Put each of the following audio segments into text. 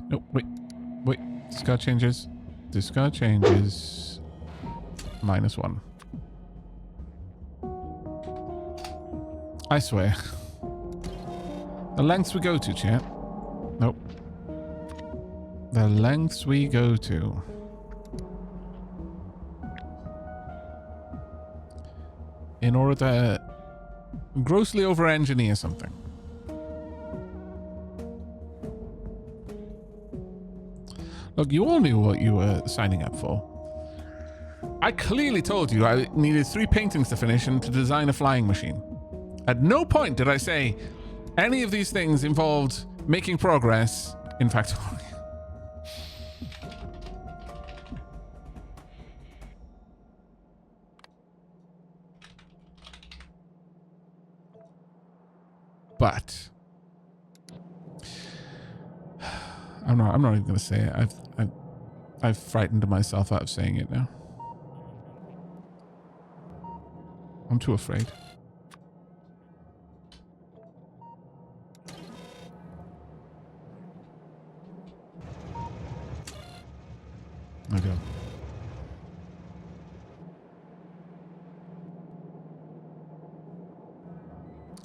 No, wait. Discard changes. Discard changes. -1. I swear. The lengths we go to, chat. Nope. The lengths we go to. In order to grossly over-engineer something. Look, you all knew what you were signing up for. I clearly told you I needed 3 paintings to finish and to design a flying machine. At no point did I say any of these things involved making progress in Factorio. But I'm not even going to say it. I've frightened myself out of saying it now. I'm too afraid. I go.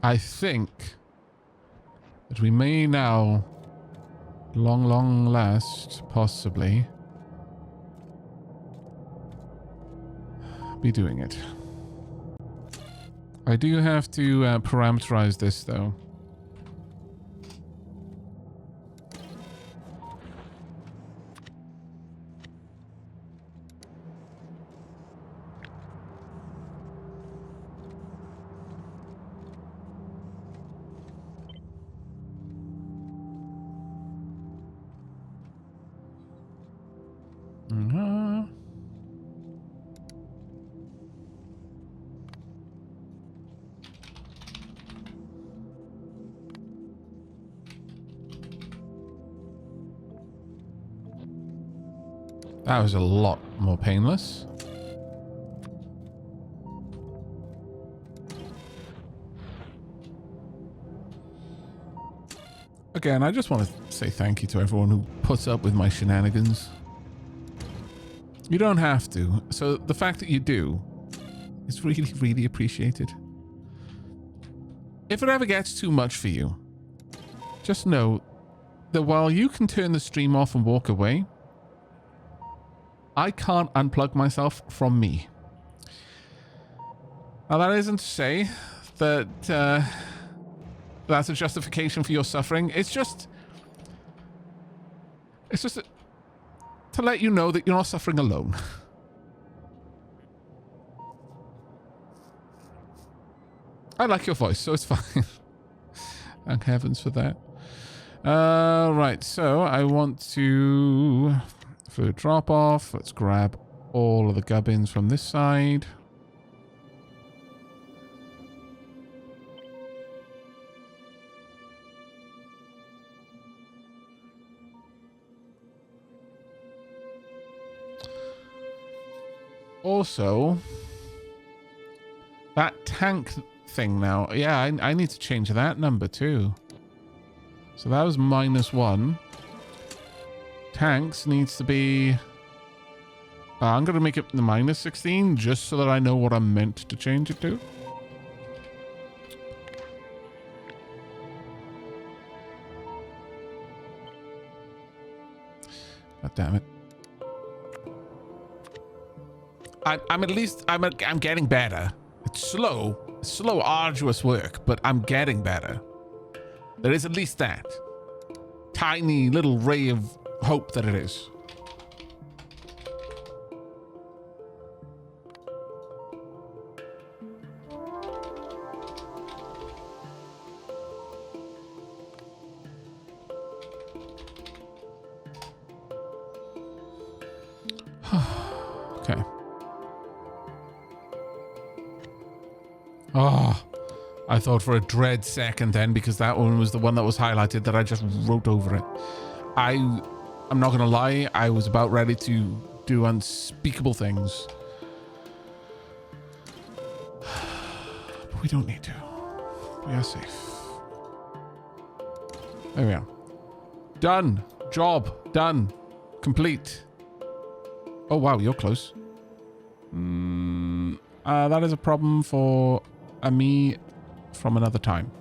I think that we may now, long last, possibly, be doing it. I do have to parameterize this, though. That was a lot more painless. Again, I just want to say thank you to everyone who puts up with my shenanigans. You don't have to, so the fact that you do is really appreciated. If it ever gets too much for you, just know that while you can turn the stream off and walk away, I can't unplug myself from me. Now, that isn't to say that that's a justification for your suffering. It's just to let you know that you're not suffering alone. I like your voice, so it's fine. Thank heavens for that. Right, so I want to... For drop off, let's grab all of the gubbins from this side. Also, that tank thing now. Yeah, I need to change that number too. So that was -1. Tanks needs to be... I'm going to make it the -16 just so that I know what I'm meant to change it to. God damn it. I'm at least... I'm getting better. It's slow, arduous work, but I'm getting better. There is at least that. Tiny little ray of hope that it is. Okay. Oh, I thought for a dread second then, because that one was the one that was highlighted, that I just wrote over it. I'm not gonna lie, I was about ready to do unspeakable things. But we don't need to. We are safe. There we are. Done. Job done. Complete. Oh, wow, you're close. That is a problem for me from another time.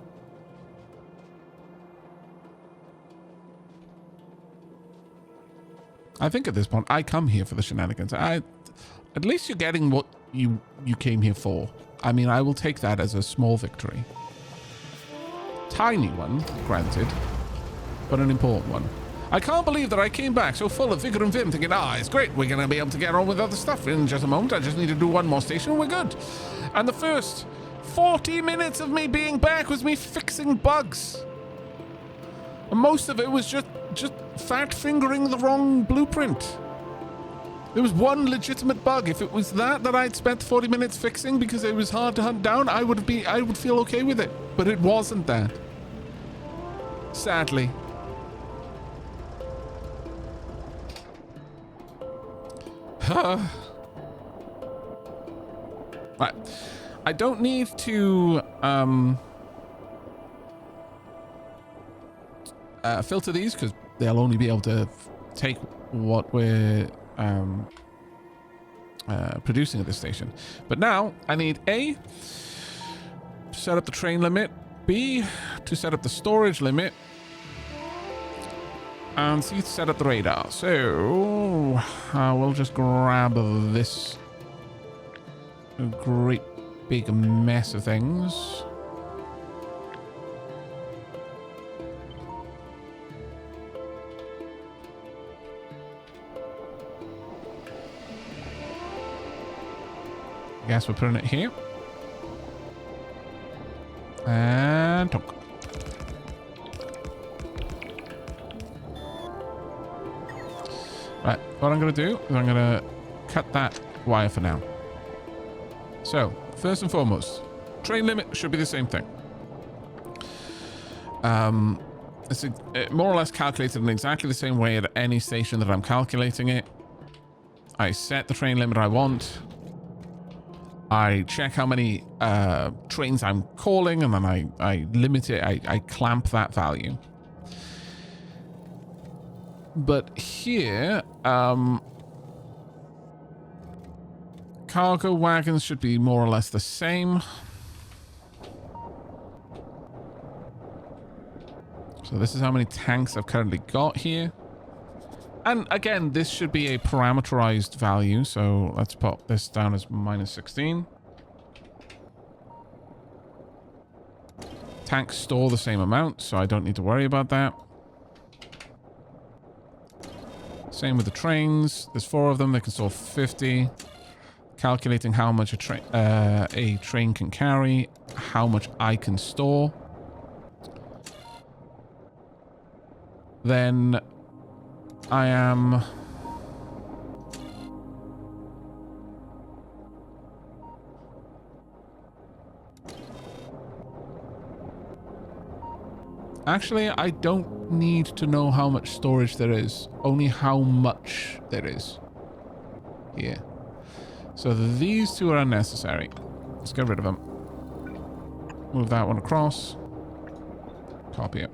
I think at this point, I come here for the shenanigans. At least you're getting what you came here for. I mean, I will take that as a small victory. Tiny one, granted, but an important one. I can't believe that I came back so full of vigor and vim, thinking, it's great, we're going to be able to get on with other stuff in just a moment. I just need to do one more station and we're good. And the first 40 minutes of me being back was me fixing bugs. And most of it was just fat fingering the wrong blueprint. There was one legitimate bug. If it was that I'd spent 40 minutes fixing because it was hard to hunt down, I would feel okay with it. But it wasn't that. Sadly. Right. I don't need to filter these because they'll only be able to take what we're producing at this station. But now I need A, to set up the train limit, B, to set up the storage limit, and C, to set up the radar. So we'll just grab this great big mess of things. I guess we're putting it here. And tonk. Right, what I'm going to do is I'm going to cut that wire for now. So, first and foremost, train limit should be the same thing. It's more or less calculated in exactly the same way at any station that I'm calculating it. I set the train limit I want. I check how many trains I'm calling, and then I limit it. I clamp that value. But here, cargo wagons should be more or less the same. So this is how many tanks I've currently got here. And again, this should be a parameterized value. So let's put this down as -16. Tanks store the same amount, so I don't need to worry about that. Same with the trains. There's 4 of them. They can store 50. Calculating how much a train can carry, how much I can store. Then I am... Actually, I don't need to know how much storage there is, only how much there is. Here. So these two are unnecessary. Let's get rid of them. Move that one across. Copy it.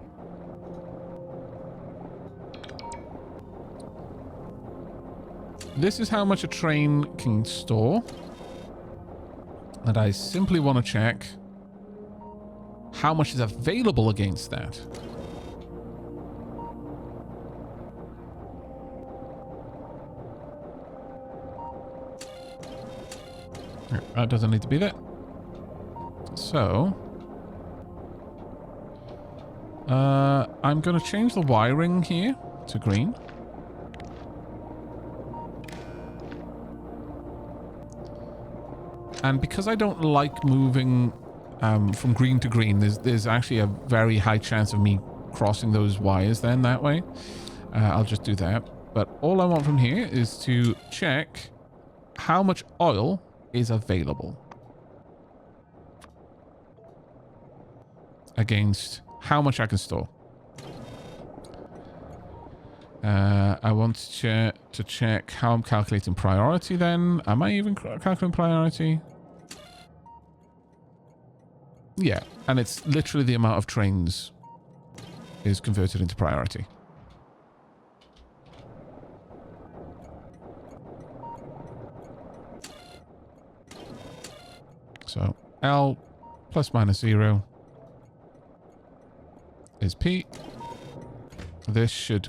This is how much a train can store. And I simply want to check how much is available against that. That doesn't need to be there. So, I'm going to change the wiring here to green. And because I don't like moving from green to green, there's actually a very high chance of me crossing those wires then that way. I'll just do that. But all I want from here is to check how much oil is available against how much I can store. I want to check how I'm calculating priority then. Am I even calculating priority? Yeah, and it's literally the amount of trains is converted into priority. So L plus minus 0 is P. This should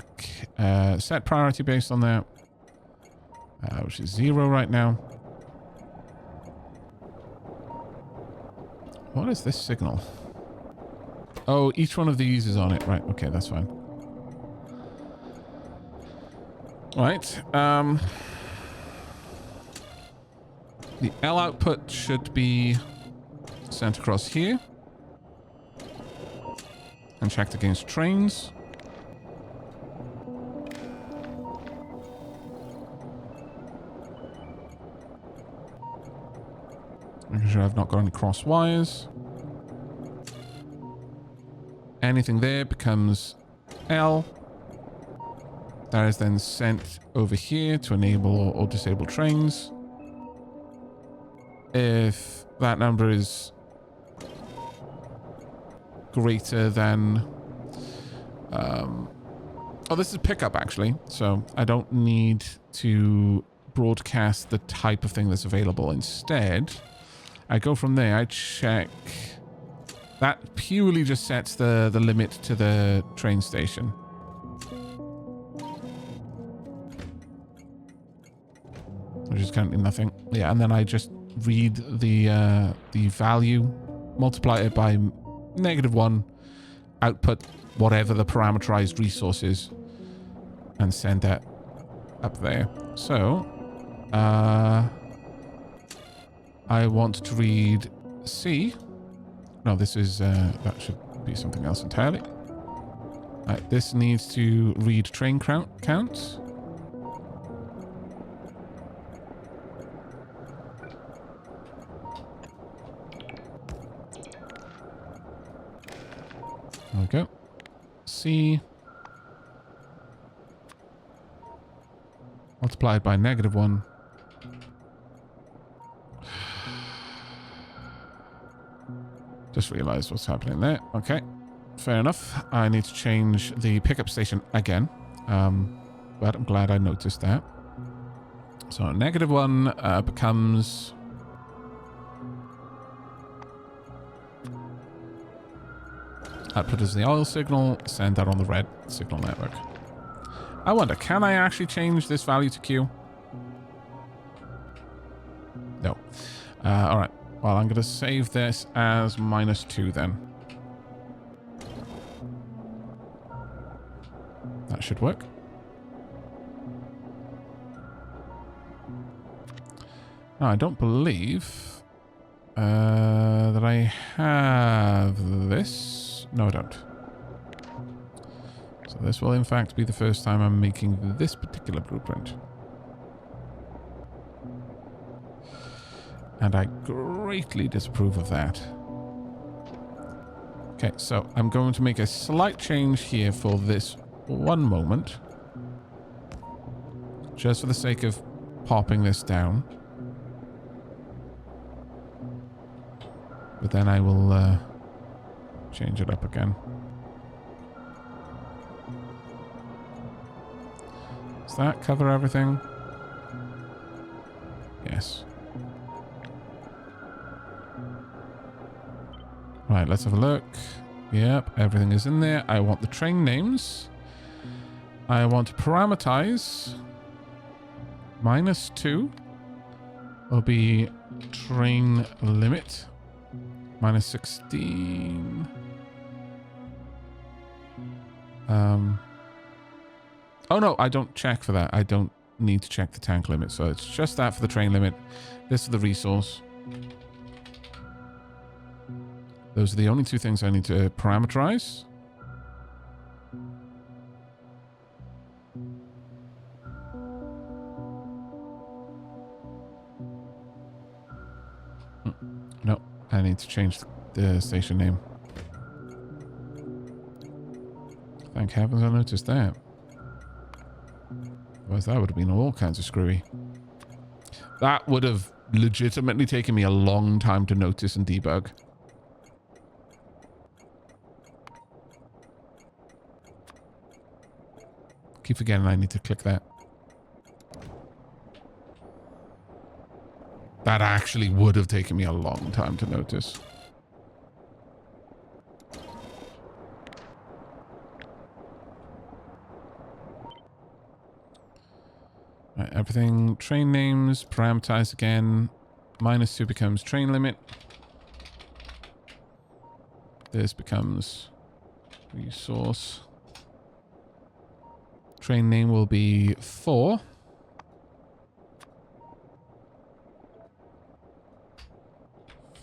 set priority based on that, which is 0 right now. What is this signal? Oh, each one of these is on it. Right, okay, that's fine. Right. The L output should be sent across here and checked against trains. Making sure I've not got any cross wires. Anything there becomes L. That is then sent over here to enable or disable trains. If that number is greater than... oh, this is pickup, actually. So I don't need to broadcast the type of thing that's available. Instead, I go from there. I check... That purely just sets the limit to the train station. Which is currently nothing. Yeah, and then I just read the value, multiply it by -1, output whatever the parameterized resource is, and send that up there. So, I want to read C. No, this is, that should be something else entirely. Right, this needs to read train count. There we go. C. Multiplied by -1. Just realized what's happening there. Okay, fair enough. I need to change the pickup station again. But I'm glad I noticed that. So -1 becomes... Output is the oil signal. Send that on the red signal network. I wonder, can I actually change this value to Q? No. All right. Well, I'm going to save this as -2 then. That should work. No, I don't believe that I have this. No, I don't. So this will in fact be the first time I'm making this particular blueprint. And I greatly disapprove of that. Okay, so I'm going to make a slight change here for this one moment. Just for the sake of popping this down. But then I will change it up again. Does that cover everything? Yes. Right, let's have a look. Yep, everything is in there. I want the train names. I want to parameterize. -2 will be train limit. -16. Oh no, I don't check for that. I don't need to check the tank limit. So it's just that for the train limit. This is the resource. Those are the only two things I need to parameterize. No, I need to change the station name. Thank heavens I noticed that. Otherwise that would have been all kinds of screwy. That would have legitimately taken me a long time to notice and debug. Keep forgetting I need to click that. That actually would have taken me a long time to notice. Right, everything, train names, parameterize again. -2 becomes train limit. This becomes resource. Train name will be 4.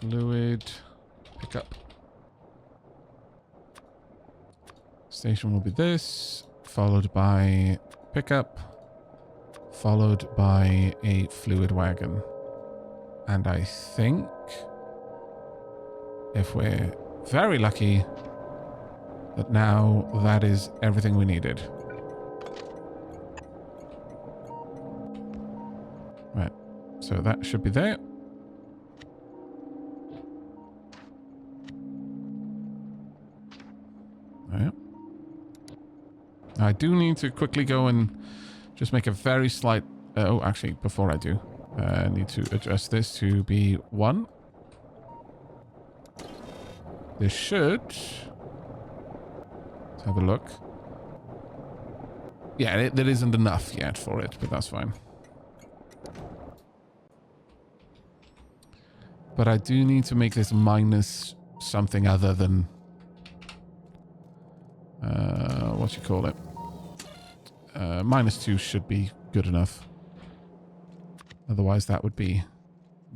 Fluid, pickup. Station will be this, followed by pickup, followed by a fluid wagon. And I think, if we're very lucky, that now that is everything we needed. Right, so that should be there. Right. I do need to quickly go and just make a very slight... oh, actually, before I do, I need to adjust this to be 1. This should... Let's have a look. Yeah, there isn't enough yet for it, but that's fine. But I do need to make this minus something other than... what you call it? -2 should be good enough. Otherwise, that would be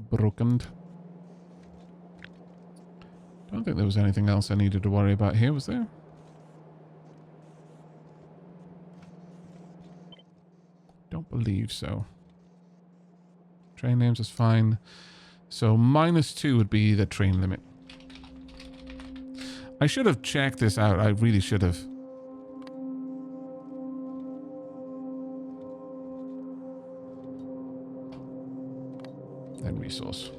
broken. Don't think there was anything else I needed to worry about here, was there? Don't believe so. Train names is fine. So -2 would be the train limit. I should have checked this out. I really should have. Then resource.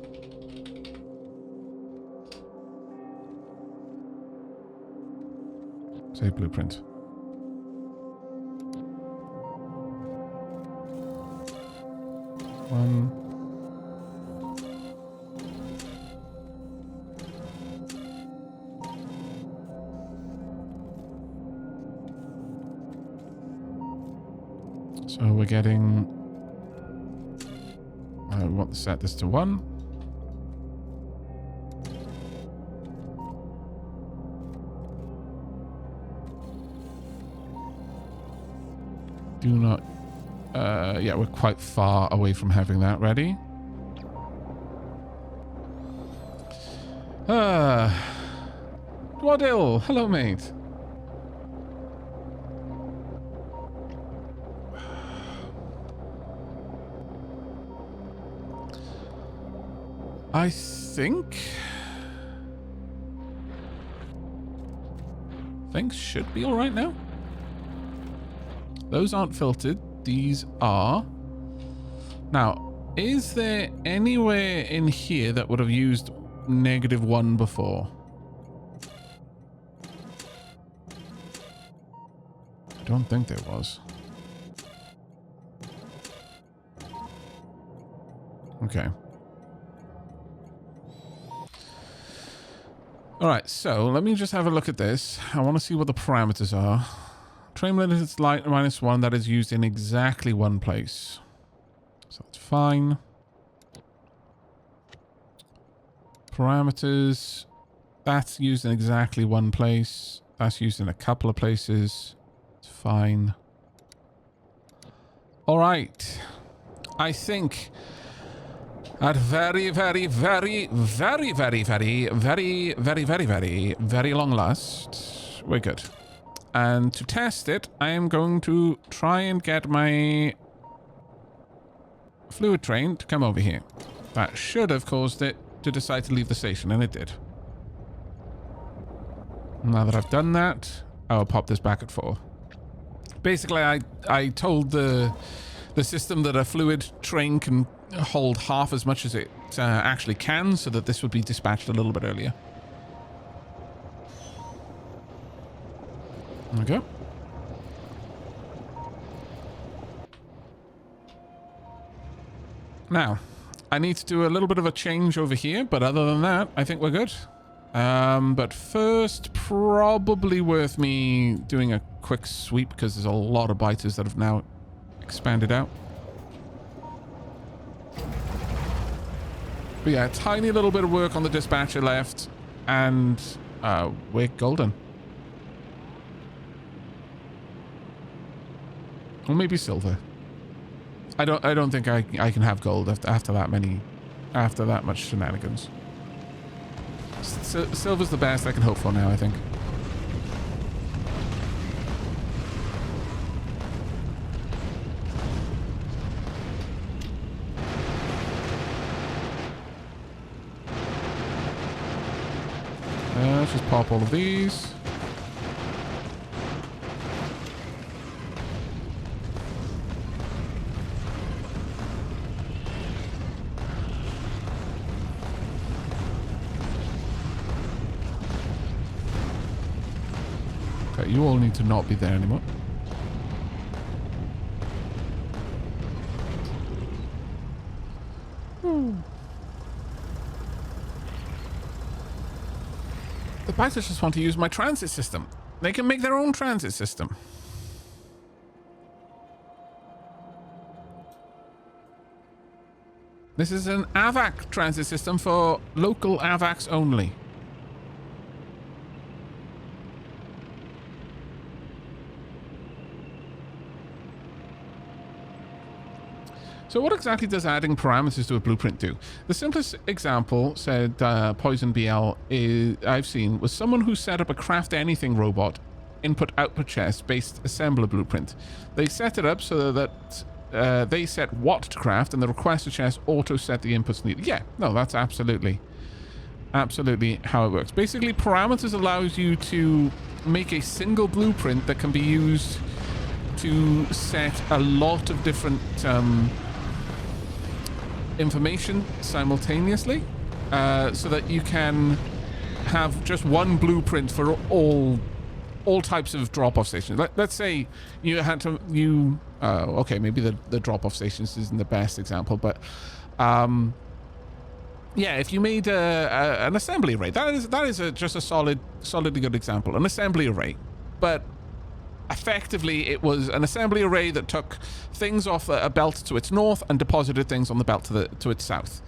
Save blueprint. One. So we're getting... I want to set this to 1. Do not... yeah, we're quite far away from having that ready. Dwaddle! Hello, mate. I think things should be all right now. Those aren't filtered. These are. Now, is there anywhere in here that would have used -1 before? I don't think there was. Okay. All right, so let me just have a look at this. I want to see what the parameters are. Train limit is light -1. That is used in exactly one place. So that's fine. Parameters. That's used in exactly one place. That's used in a couple of places. It's fine. All right. I think... at very long last, we're good. And to test it, I am going to try and get my fluid train to come over here. That should have caused it to decide to leave the station, and it did. Now that I've done that, I will pop this back at 4. Basically, I told the system that a fluid train can hold half as much as it actually can, so that this would be dispatched a little bit earlier. Okay. Now, I need to do a little bit of a change over here, but other than that, I think we're good. But first, probably worth me doing a quick sweep because there's a lot of biters that have now expanded out. But yeah, a tiny little bit of work on the dispatcher left, and we're golden. Or maybe silver. I don't think I can have gold after that much shenanigans. Silver's the best I can hope for now, I think. Let's just pop all of these. Okay, you all need to not be there anymore. The biters just want to use my transit system. They can make their own transit system. This is an Aavak transit system for local Aavaks only. So what exactly does adding parameters to a blueprint do? The simplest example, said Poison BL, I've seen, was someone who set up a craft anything robot input-output chest-based assembler blueprint. They set it up so that they set what to craft, and the requester chest auto-set the inputs needed. Yeah, no, that's absolutely how it works. Basically, parameters allows you to make a single blueprint that can be used to set a lot of different information simultaneously, so that you can have just one blueprint for all types of drop-off stations. Let's say you had to okay, maybe the drop-off stations isn't the best example, but yeah, if you made an assembly array, that is just a solidly good example, an assembly array, but effectively it was an assembly array that took things off a belt to its north and deposited things on the belt to its south.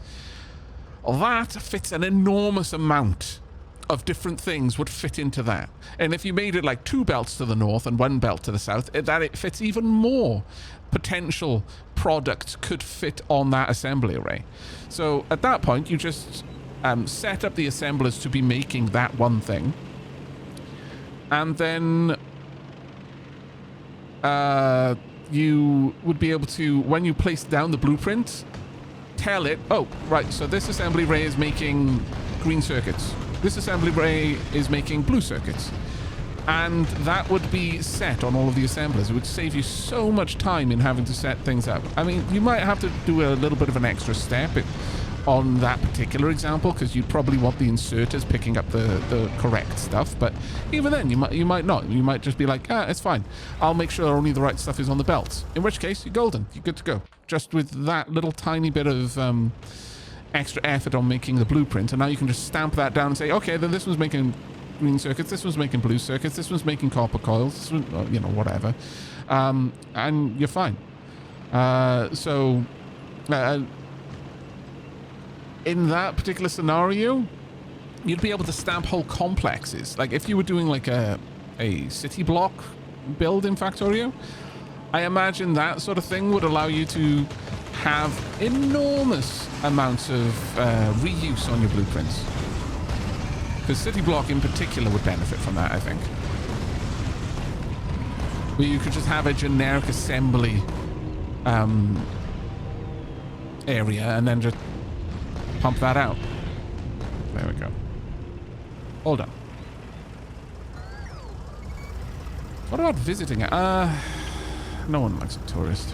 That fits an enormous amount of different things would fit into that. And if you made it like 2 belts to the north and 1 belt to the south, it fits even more potential products could fit on that assembly array. So at that point, you just set up the assemblers to be making that one thing. And then you would be able to, when you place down the blueprint, tell it, oh, right, so this assembly array is making green circuits. This assembly array is making blue circuits. And that would be set on all of the assemblers. It would save you so much time in having to set things up. I mean, you might have to do a little bit of an extra step on that particular example, because you'd probably want the inserters picking up the correct stuff. But even then, you might not. You might just be like, it's fine. I'll make sure only the right stuff is on the belts. In which case, you're golden. You're good to go. Just with that little tiny bit of extra effort on making the blueprint, and now you can just stamp that down and say, okay, then this one's making green circuits, this one's making blue circuits, this one's making copper coils, this one, whatever, and you're fine. In that particular scenario, you'd be able to stamp whole complexes. Like if you were doing like a city block build in Factorio, I imagine that sort of thing would allow you to have enormous amounts of reuse on your blueprints. Because city block in particular would benefit from that, I think. Where you could just have a generic assembly area and then just pump that out. There we go. All done. What about visiting it? No one likes a tourist.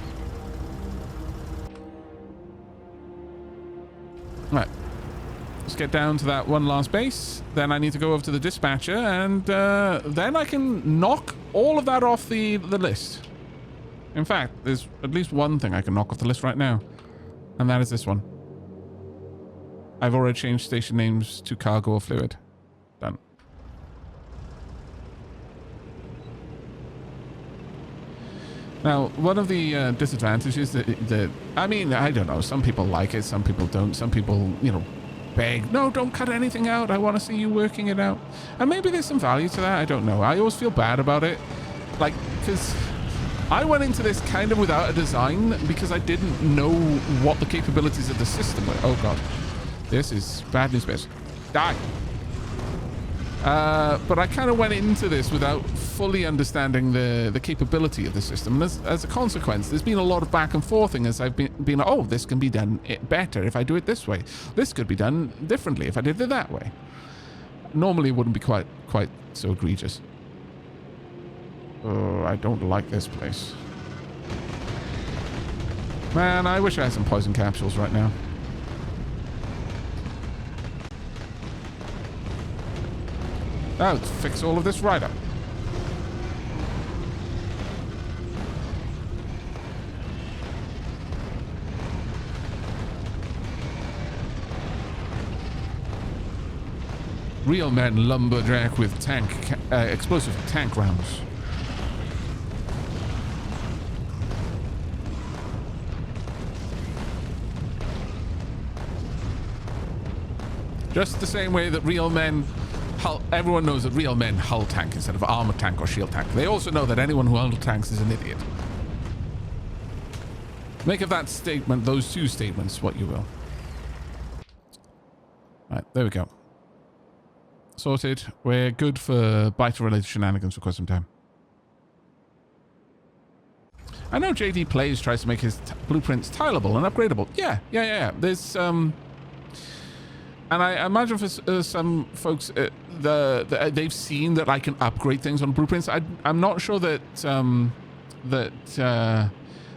Right. Let's get down to that one last base. Then I need to go over to the dispatcher, and then I can knock all of that off the list. In fact, there's at least one thing I can knock off the list right now, and that is this one. I've already changed station names to cargo or fluid. Done. Now, one of the disadvantages that I mean, I don't know. Some people like it, some people don't. Some people, you know, beg, no, don't cut anything out. I want to see you working it out. And maybe there's some value to that. I don't know. I always feel bad about it, like, because I went into this kind of without a design because I didn't know what the capabilities of the system were. Oh god, this is bad news, bitch. Die. But I kind of went into this without fully understanding the capability of the system. And as a consequence, there's been a lot of back and forthing as I've been like, oh, this can be done better if I do it this way. This could be done differently if I did it that way. Normally it wouldn't be quite so egregious. Oh, I don't like this place. Man, I wish I had some poison capsules right now. That would fix all of this right up. Real men lumberjack with explosive tank rounds. Just the same way that real men everyone knows that real men hull tank instead of armor tank or shield tank. They also know that anyone who hull tanks is an idiot. Make of that statement, those two statements, what you will. Right, there we go. Sorted. We're good for biter-related shenanigans for quite some time. I know JD Plays tries to make his blueprints tileable and upgradable. Yeah. There's and I imagine for some folks, they've seen that I can upgrade things on blueprints. I'm not sure that Sir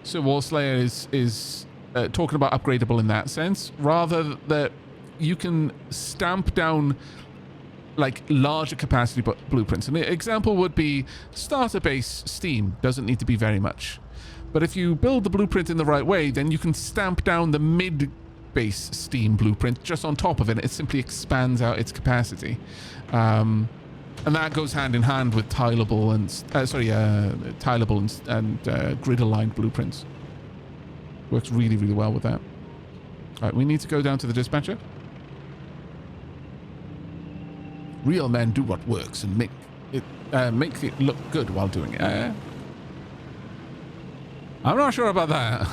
Warslayer is talking about upgradable in that sense. Rather that you can stamp down like larger capacity blueprints. An example would be starter base steam doesn't need to be very much, but if you build the blueprint in the right way, then you can stamp down the mid base steam blueprint just on top of it. It simply expands out its capacity, and that goes hand in hand with tileable and grid aligned blueprints. Works really, really well with that. All right, we need to go down to the dispatcher. Real men do what works and make it look good while doing it. I'm not sure about that.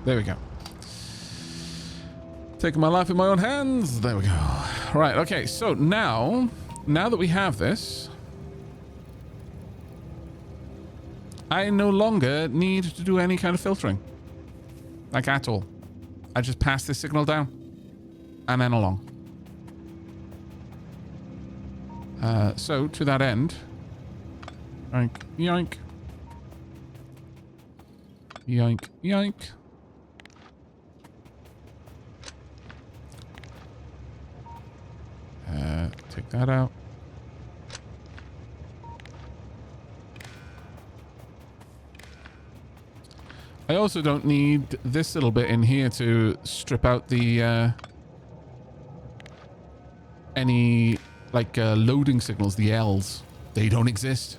There we go. Taking my life in my own hands. There we go. Right, okay, so now that we have this, I no longer need to do any kind of filtering. Like at all. I just pass this signal down and then along. So to that end, yoink, yoink, yoink, yoink. Take that out. I also don't need this little bit in here to strip out the any like loading signals, the L's. They don't exist.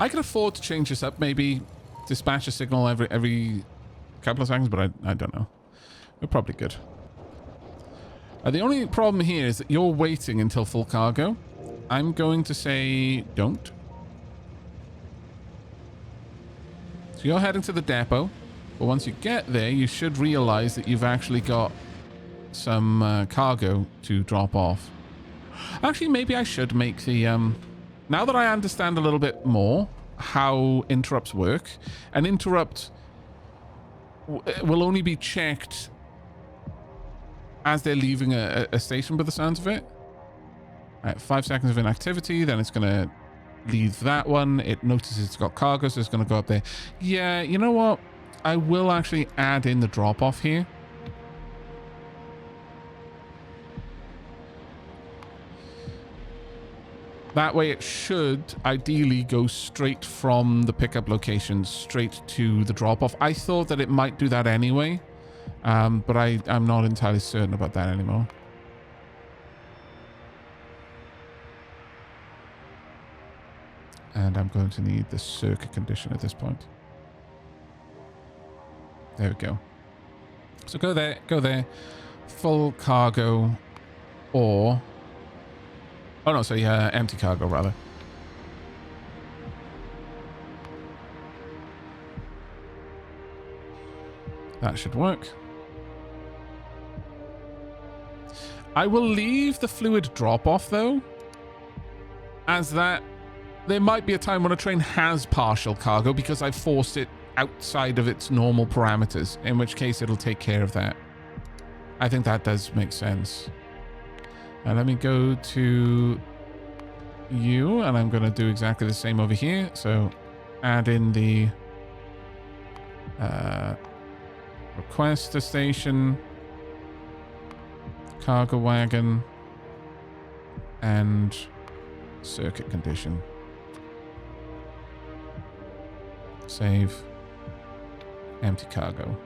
I could afford to change this up, maybe dispatch a signal every couple of seconds, but I don't know. We're probably good. The only problem here is that you're waiting until full cargo. I'm going to say don't. So you're heading to the depot, but once you get there, you should realize that you've actually got some cargo to drop off. Actually, maybe I should make the... now that I understand a little bit more how interrupts work, an interrupt will only be checked as they're leaving a station by the sounds of it. All right, 5 seconds of inactivity, then it's going to leave that one. It notices it's got cargo, so it's going to go up there. Yeah, you know what? I will actually add in the drop-off here. That way it should ideally go straight from the pickup location straight to the drop-off. I thought that it might do that anyway, but I'm not entirely certain about that anymore. And I'm going to need the circuit condition at this point. There we go. So go there, full cargo, or... Oh no, sorry, empty cargo rather. That should work. I will leave the fluid drop-off though, as that there might be a time when a train has partial cargo because I've forced it outside of its normal parameters, in which case it'll take care of that. I think that does make sense. Now let me go to you, and I'm going to do exactly the same over here. So add in the requester station, cargo wagon, and circuit condition. Save. Empty cargo.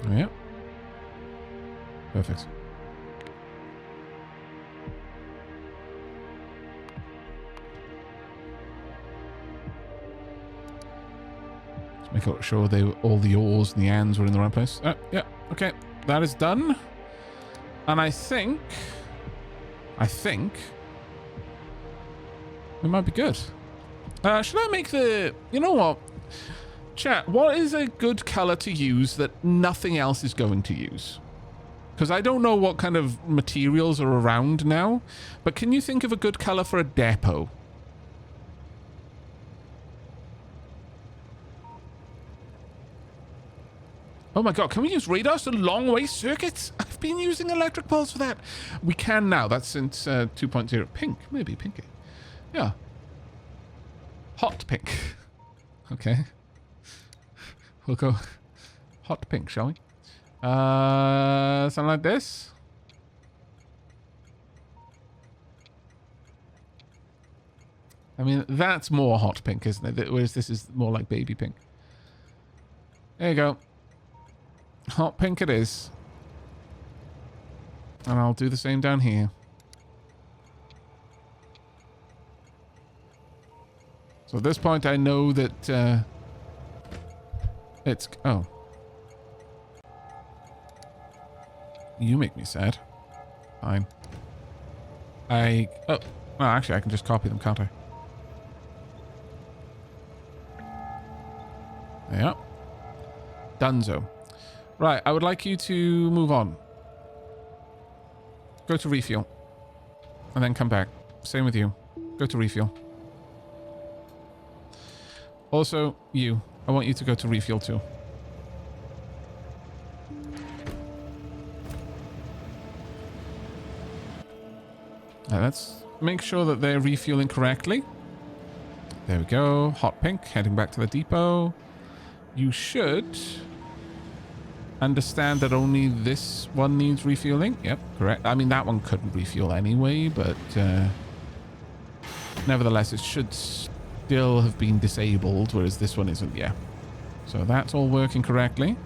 Oh, yeah. Perfect. Just make sure all the ors and the ands were in the right place. Yeah, okay. That is done. And I think we might be good. Should I make the... You know what? Chat, what is a good color to use that nothing else is going to use? Because I don't know what kind of materials are around now, but can you think of a good color for a depot? Oh my god, can we use radars to long-way circuits? I've been using electric poles for that. We can now. That's since 2.0. Pink, maybe pinky. Yeah. Hot pink. Okay. We'll go hot pink, shall we? Something like this. I mean, that's more hot pink, isn't it? Whereas this is more like baby pink. There you go. Hot pink it is. And I'll do the same down here. So at this point, I know that it's... Oh. You make me sad. Fine. Oh. Well, actually, I can just copy them, can't I? Yeah. Dunzo. Right, I would like you to move on. Go to refuel. And then come back. Same with you. Go to refuel. Also, you. I want you to go to refuel too. Now let's make sure that they're refueling correctly. There we go. Hot pink, heading back to the depot. You should understand that only this one needs refueling. Yep, correct. I mean, that one couldn't refuel anyway, but nevertheless, it should still have been disabled, whereas this one isn't. Yeah. So that's all working correctly.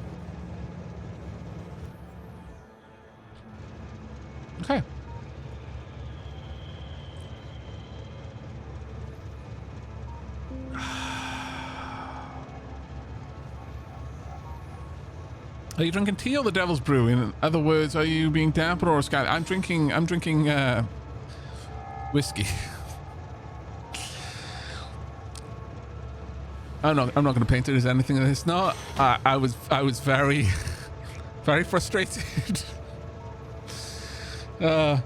Okay. Are you drinking tea or the devil's brew? In other words, are you being dapper or a sky? I'm drinking whiskey. I'm not going to paint it as anything that it's not. I was very, very frustrated. But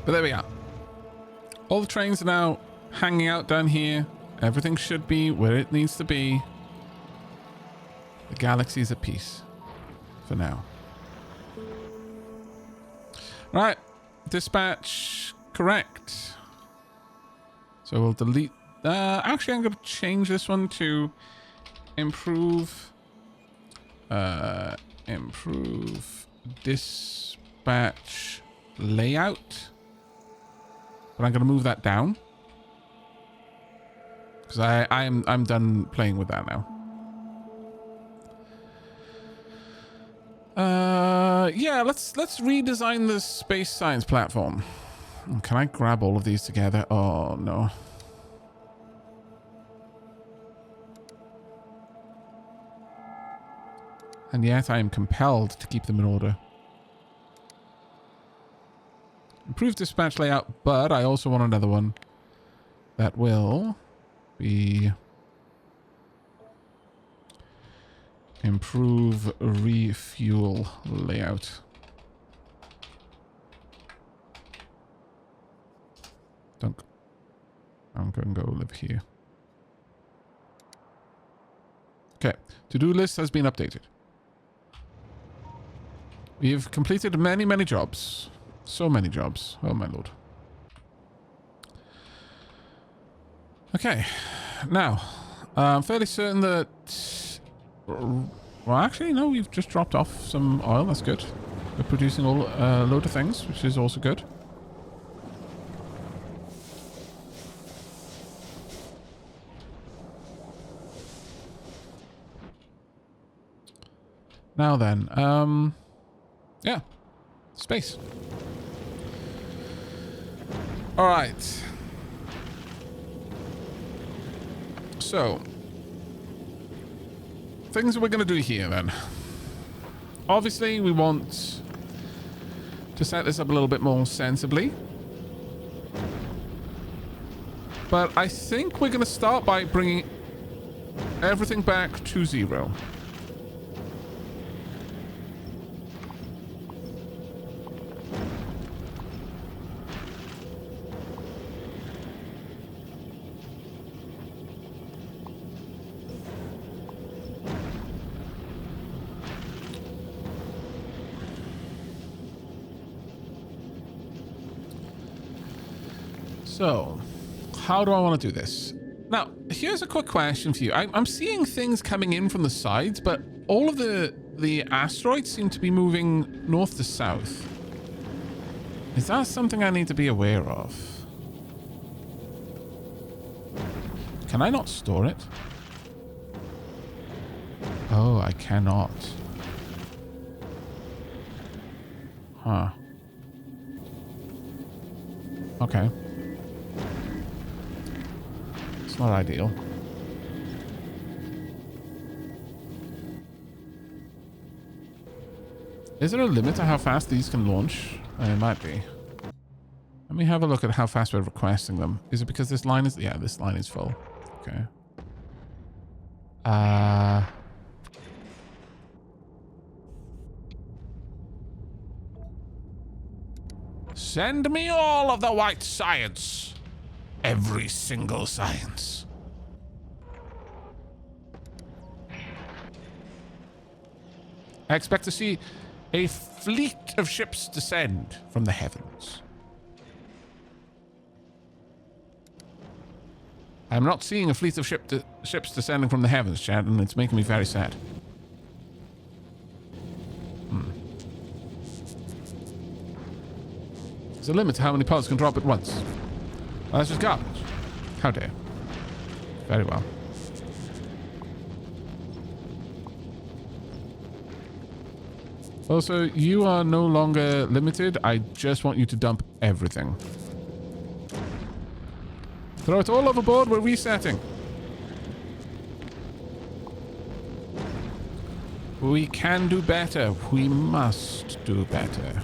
there we are. All the trains are now hanging out down here. Everything should be where it needs to be. The galaxy's at peace. For now. Right. Dispatch correct. So we'll delete... actually, I'm going to change this one to improve dispatch layout. But I'm going to move that down because I'm done playing with that now. Yeah, let's redesign the space science platform. Can I grab all of these together? Oh no. And yet I am compelled to keep them in order. Improve dispatch layout, but I also want another one that will be improve refuel layout. Dunk. I'm going to go live here. Okay, to-do list has been updated. We've completed many, many jobs. So many jobs. Oh, my lord. Okay. Now, I'm fairly certain that... Well, actually, no, we've just dropped off some oil. That's good. We're producing a load of things, which is also good. Now then, yeah, space. All right. So, things that we're going to do here then. Obviously, we want to set this up a little bit more sensibly. But I think we're going to start by bringing everything back to 0. So, how do I want to do this? Now, here's a quick question for you. I'm seeing things coming in from the sides, but all of the asteroids seem to be moving north to south. Is that something I need to be aware of? Can I not store it? Oh, I cannot. Huh. Okay. Not ideal. Is there a limit to how fast these can launch? It might be. Let me have a look at how fast we're requesting them. Is it because this line is... Yeah, this line is full. Okay. Send me all of the white science. Every single science. I expect to see a fleet of ships descend from the heavens. I'm not seeing a fleet of ships descending from the heavens, Chad, and it's making me very sad. There's a limit to how many pods can drop at once. Well, that's just garbage. How dare. Very well. Also, you are no longer limited. I just want you to dump everything. Throw it all overboard. We're resetting. We can do better. We must do better.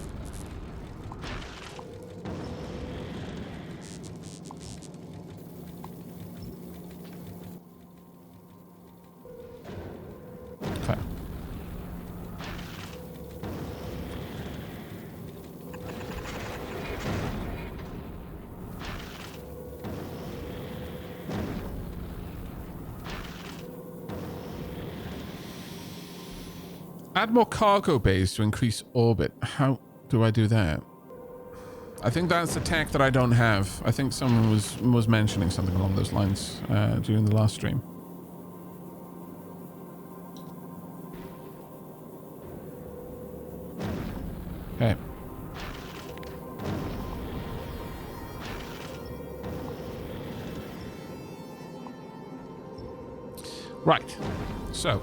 Add more cargo bays to increase orbit. How do I do that? I think that's a tech that I don't have. I think someone was mentioning something along those lines during the last stream. Okay. Right. So,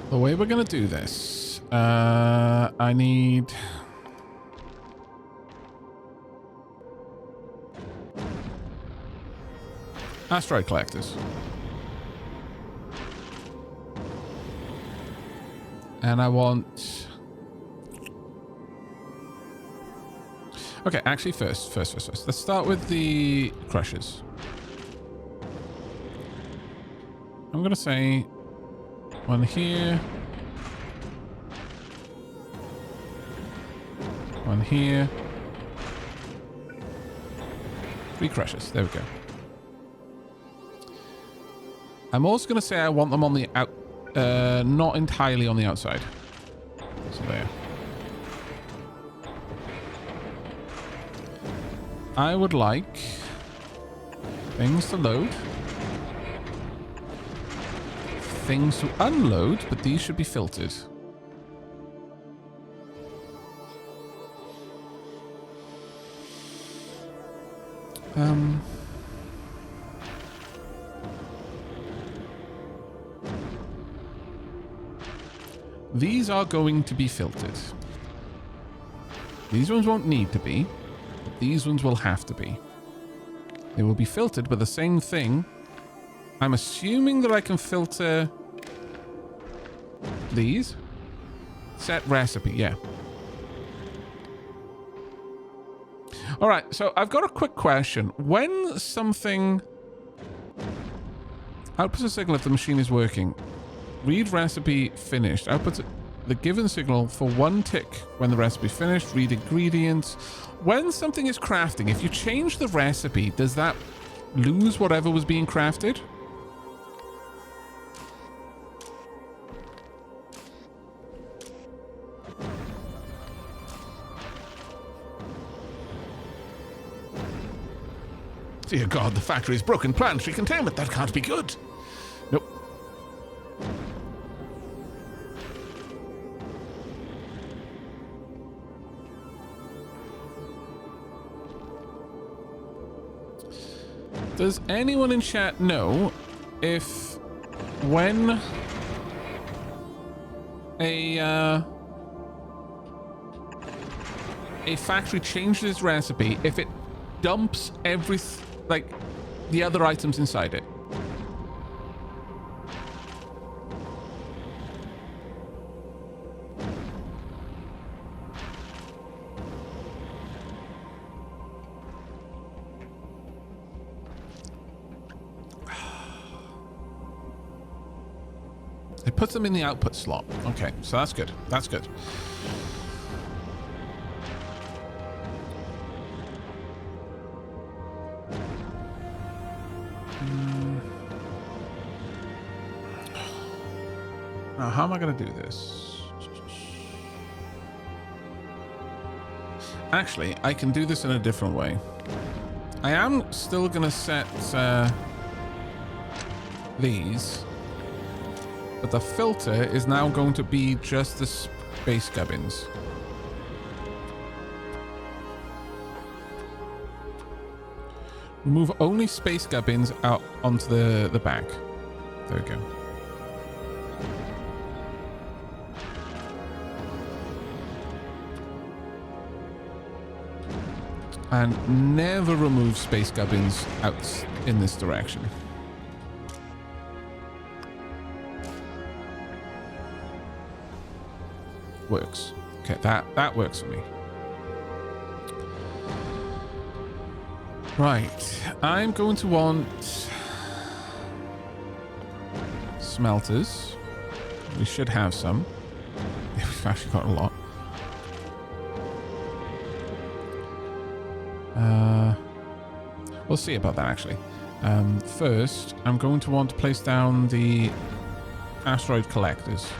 the way we're going to do this, I need... asteroid collectors. And I want... okay, actually first. Let's start with the crushers. I'm going to say one here. One here. 3 crushers. There we go. I'm also going to say I want them on the out... not entirely on the outside. So there. I would like things to load. Things to unload, but these should be filtered. These are going to be filtered. These ones won't need to be, but these ones will have to be. They will be filtered with the same thing. I'm assuming that I can filter these. Set recipe, yeah. All right, so I've got a quick question. When something outputs a signal if the machine is working, read recipe finished. Outputs the given signal for 1 tick when the recipe is finished. Read ingredients. When something is crafting, if you change the recipe, does that lose whatever was being crafted? Dear God, the factory is broken. Planetary containment. That can't be good. Nope. Does anyone in chat know if when a factory changes its recipe, if it dumps like the other items inside it? It puts them in the output slot. Okay, so that's good. That's good. Now, how am I going to do this? Actually, I can do this in a different way. I am still going to set these, but the filter is now going to be just the space gubbins. Move only space gubbins out onto the back. There we go. And never remove space gubbins out in this direction. Works. Okay, that works for me. Right, I'm going to want smelters. We should have some. We've actually got a lot. We'll see about that, actually. First, I'm going to want to place down the asteroid collectors.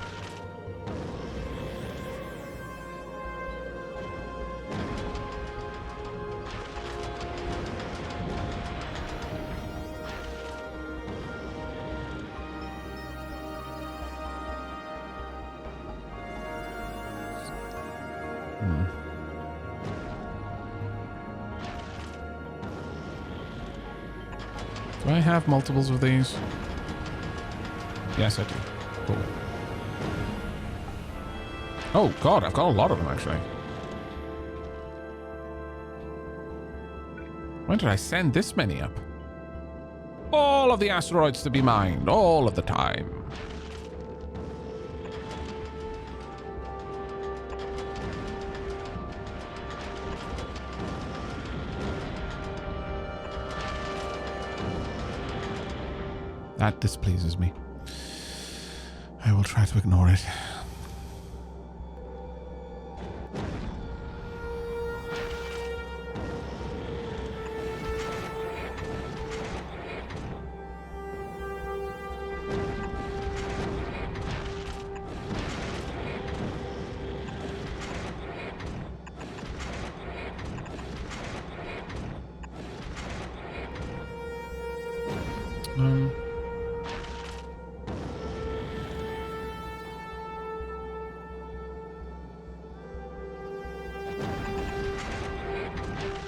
Do I have multiples of these? Yes, I do. Cool. Oh, God, I've got a lot of them, actually. When did I send this many up? All of the asteroids to be mined, all of the time. That displeases me. I will try to ignore it.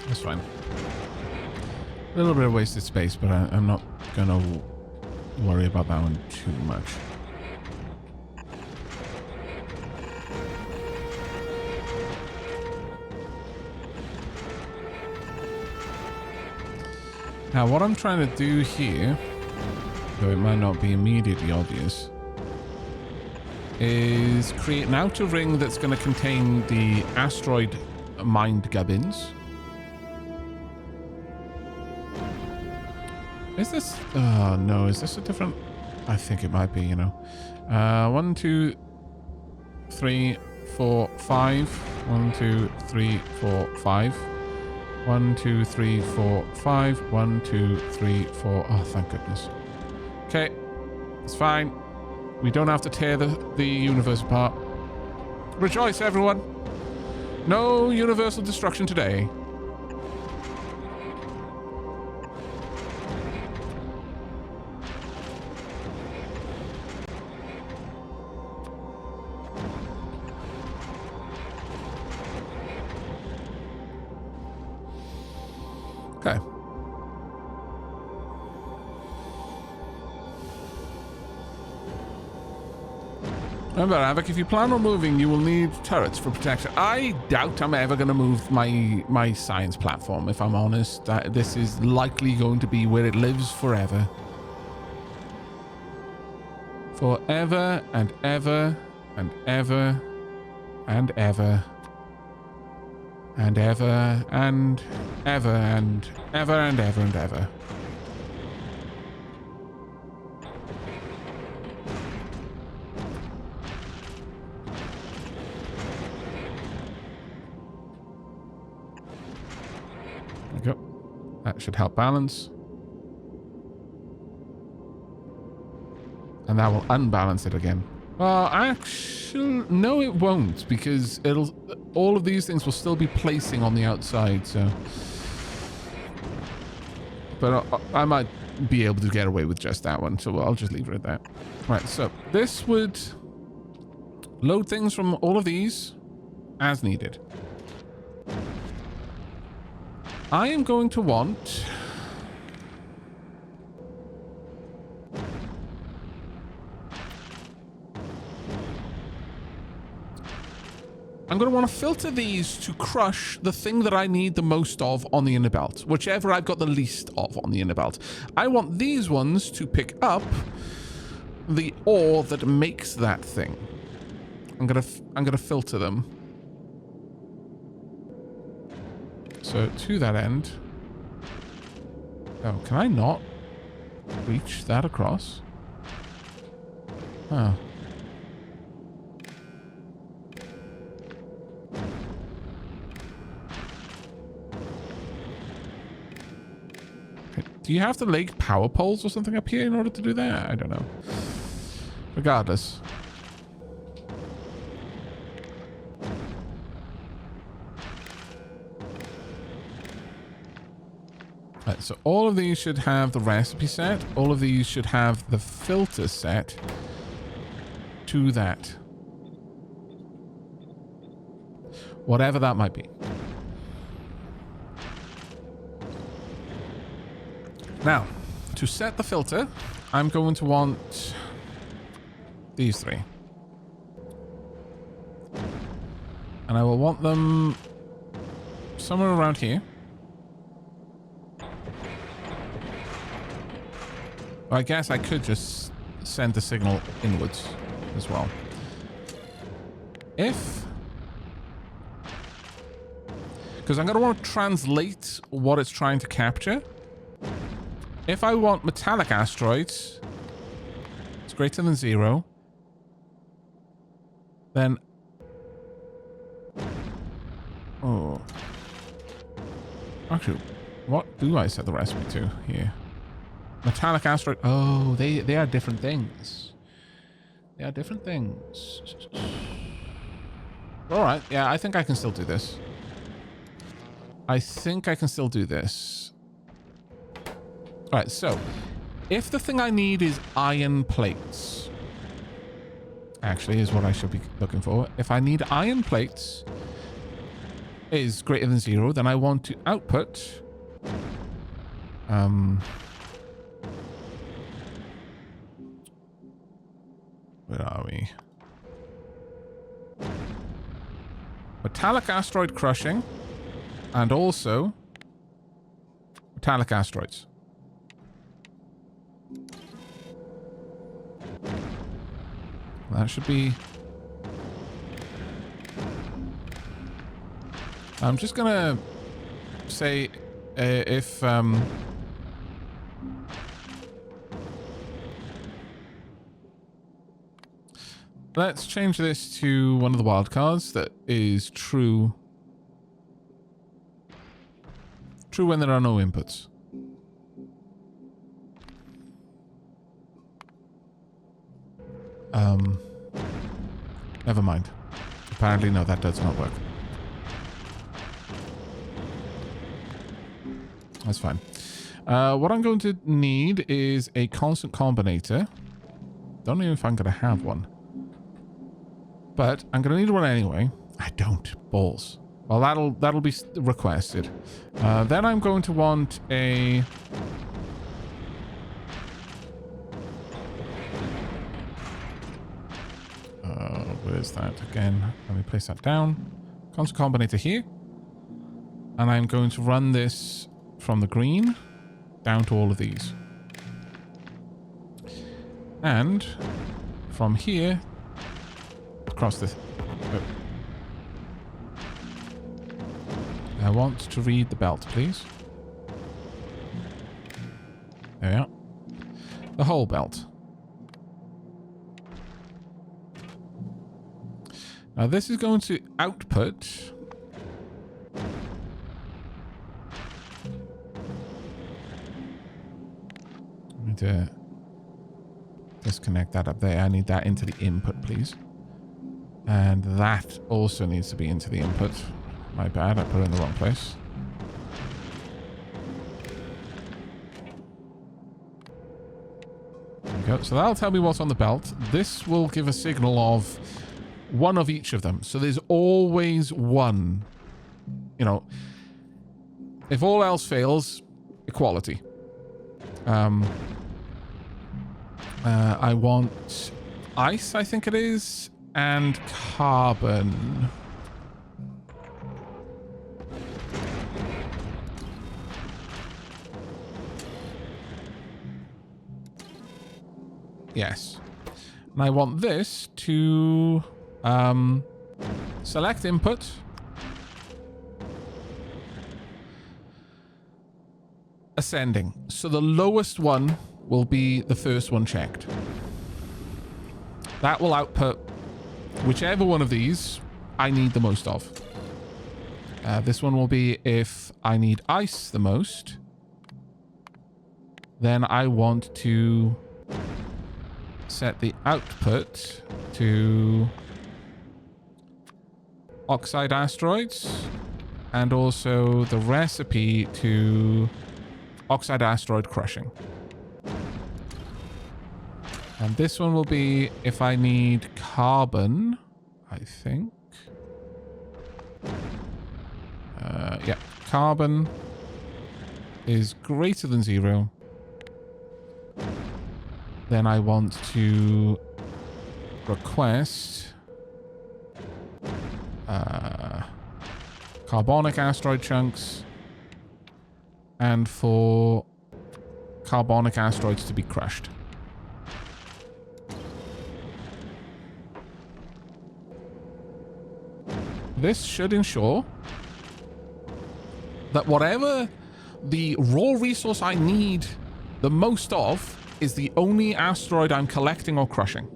That's fine. A little bit of wasted space, but I'm not gonna worry about that one too much. Now, what I'm trying to do here, though it might not be immediately obvious, is create an outer ring that's going to contain the asteroid mined gubbins. Is this... no, is this a different... I think it might be, you know. 1, 2, 3, 4, 5. 1, 2, 3, 4, 5. 1, 2, 3, 4, 5. 1, 2, 3, 4. Oh, thank goodness. Okay. It's fine. We don't have to tear the universe apart. Rejoice, everyone. No universal destruction today. Okay. Remember, Aavak, if you plan on moving, you will need turrets for protection. I doubt I'm ever going to move my science platform, if I'm honest. This is likely going to be where it lives forever. Forever and ever and ever and ever. And ever and ever and ever and ever and ever. There we go. That should help balance. And that will unbalance it again. Well, actually, no, it won't, because all of these things will still be placing on the outside, so. But I might be able to get away with just that one, so I'll just leave it at that. Right, so this would load things from all of these as needed. I am going to want... I'm going to want to filter these to crush the thing that I need the most of on the inner belt, whichever I've got the least of on the inner belt. I want these ones to pick up the ore that makes that thing. I'm gonna filter them. So to that end, oh, can I not reach that across? Oh. Do you have to lay power poles or something up here in order to do that? I don't know. Regardless. Right, so all of these should have the recipe set. All of these should have the filter set to that. Whatever that might be. Now, to set the filter, I'm going to want these three. And I will want them somewhere around here. I guess I could just send the signal inwards as well. Because I'm going to want to translate what it's trying to capture. If I want metallic asteroids, it's greater than 0. Then... Oh. Actually, what do I set the recipe to here? Metallic asteroid. Oh, they are different things. They are different things. Alright, yeah, I think I can still do this. Alright, so if the thing I need is iron plates, actually is what I should be looking for. If I need iron plates is greater than 0, then I want to output where are we? Metallic asteroid crushing and also metallic asteroids. That should be... I'm just gonna say if let's change this to one of the wildcards that is true. True when there are no inputs. Never mind. Apparently, no, that does not work. That's fine. What I'm going to need is a constant combinator. Don't know if I'm going to have one. But I'm going to need one anyway. I don't. Balls. Well, that'll be requested. Then I'm going to want a... where's that again? Let me place that down. Constant combinator here. And I'm going to run this from the green down to all of these. And from here across this. Oh. I want to read the belt, please. There we are. The whole belt. Now this is going to output... I need to disconnect that up there. I need that into the input, please. And that also needs to be into the input. My bad, I put it in the wrong place. There we go. So that'll tell me what's on the belt. This will give a signal of one of each of them. So there's always one. You know, if all else fails, equality. I want ice, I think it is, and carbon. Yes. And I want this to select input. Ascending. So the lowest one will be the first one checked. That will output whichever one of these I need the most of. This one will be if I need ice the most. Then I want to set the output to oxide asteroids and also the recipe to oxide asteroid crushing. And this one will be if I need carbon, I think. carbon is greater than 0, then I want to request carbonic asteroid chunks and for carbonic asteroids to be crushed. This should ensure that whatever the raw resource I need the most of is the only asteroid I'm collecting or crushing.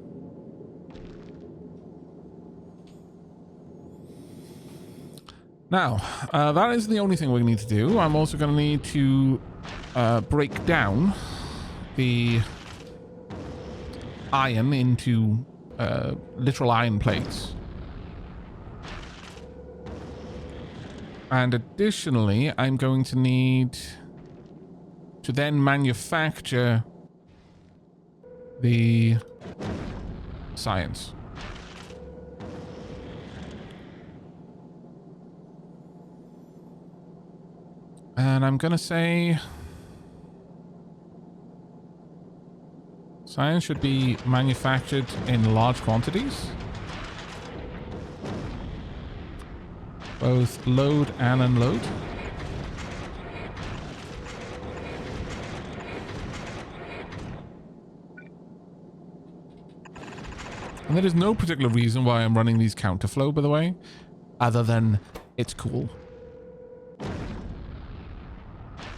Now, that isn't the only thing we need to do. I'm also going to need to break down the iron into literal iron plates. And additionally, I'm going to need to then manufacture the science. And I'm going to say science should be manufactured in large quantities. Both load and unload. And there is no particular reason why I'm running these counterflow, by the way, other than it's cool.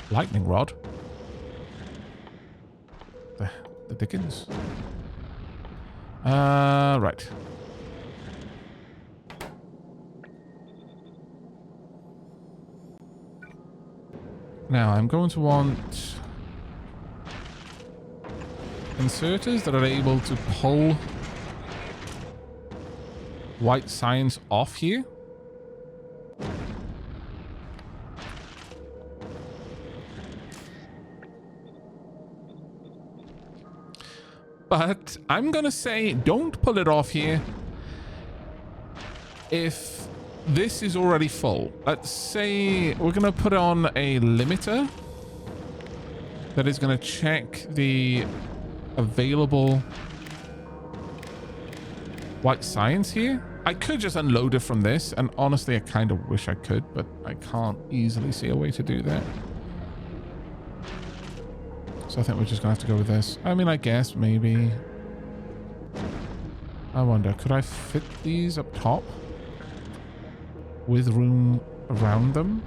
Lightning rod? The Dickens? Right. Now, I'm going to want inserters that are able to pull white science off here. But I'm going to say don't pull it off here if this is already full. Let's say we're going to put on a limiter that is going to check the available white science here. I could just unload it from this, and honestly, I kind of wish I could, but I can't easily see a way to do that. So I think we're just going to have to go with this. I mean, I guess maybe... I wonder, could I fit these up top with room around them?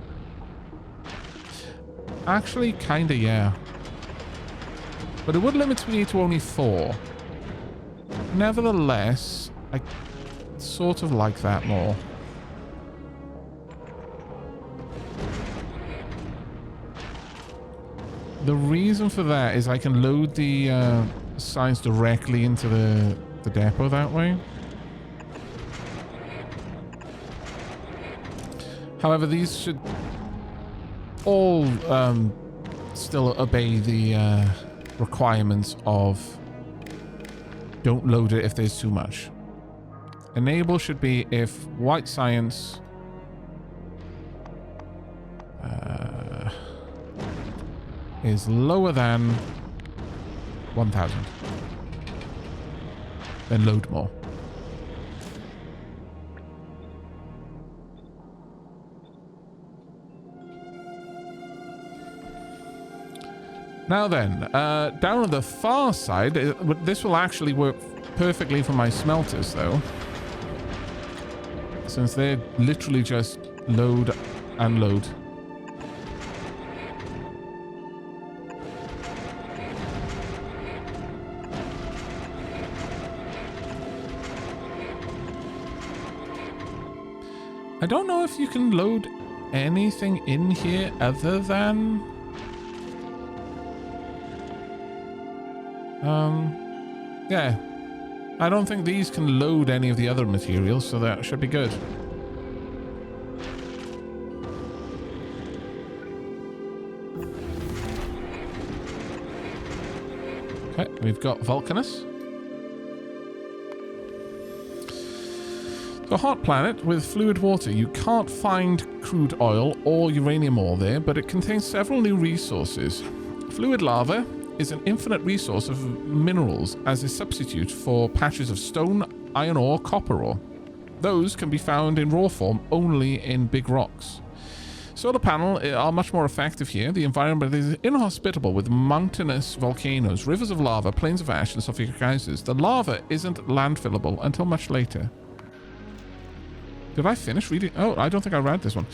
Actually, kind of, yeah. But it would limit me to only 4. Nevertheless, I sort of like that more. The reason for that is I can load the science directly into the depot that way. However, these should all still obey the requirements of don't load it if there's too much. Enable should be if white science is lower than 1,000. Then load more. Now then, down on the far side, this will actually work perfectly for my smelters though, since they're literally just load and load. I don't know if you can load anything in here other than... yeah. I don't think these can load any of the other materials, so that should be good. Okay, we've got Vulcanus. A hot planet with fluid water. You can't find crude oil or uranium ore there, but it contains several new resources. Fluid lava is an infinite resource of minerals as a substitute for patches of stone, iron ore, copper ore. Those can be found in raw form only in big rocks. Solar panels are much more effective here. The environment is inhospitable with mountainous volcanoes, rivers of lava, plains of ash, and sulfuric geysers. The lava isn't landfillable until much later. Did I finish reading? Oh, I don't think I read this one.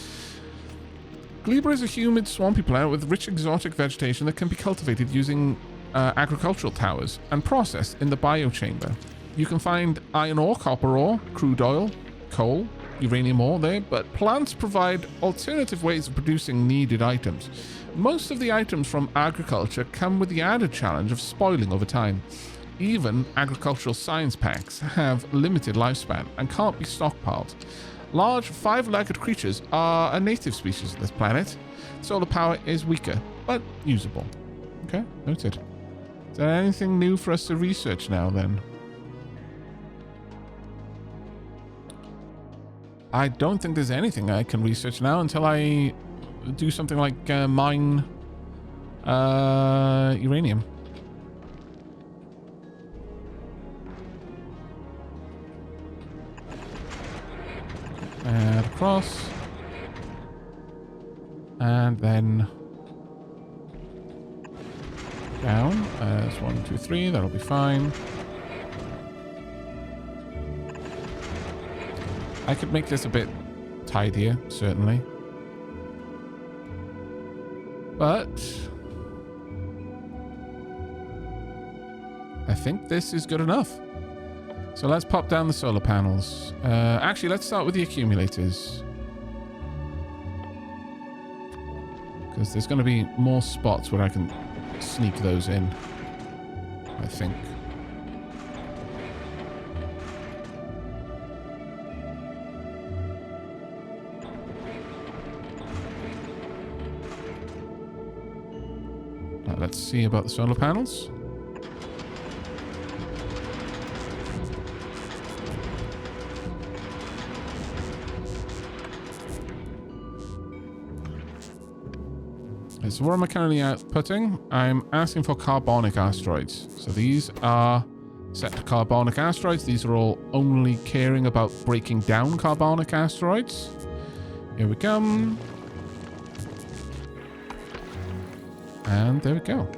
Gleba is a humid, swampy planet with rich exotic vegetation that can be cultivated using agricultural towers and processed in the biochamber. You can find iron ore, copper ore, crude oil, coal, uranium ore there, but plants provide alternative ways of producing needed items. Most of the items from agriculture come with the added challenge of spoiling over time. Even agricultural science packs have limited lifespan and can't be stockpiled. Large five-legged creatures are a native species of this planet. Solar power is weaker, but usable. Okay, noted. Is there anything new for us to research now, then? I don't think there's anything I can research now until I do something like mine uranium. And across. And then down. That's 1, 2, 3. That'll be fine. I could make this a bit tidier, certainly. But I think this is good enough. So let's pop down the solar panels. Actually, let's start with the accumulators. Because there's going to be more spots where I can sneak those in, I think. Now, let's see about the solar panels. So what am I currently outputting? I'm asking for carbonic asteroids. So these are set to carbonic asteroids. These are all only caring about breaking down carbonic asteroids. Here we come. And there we go.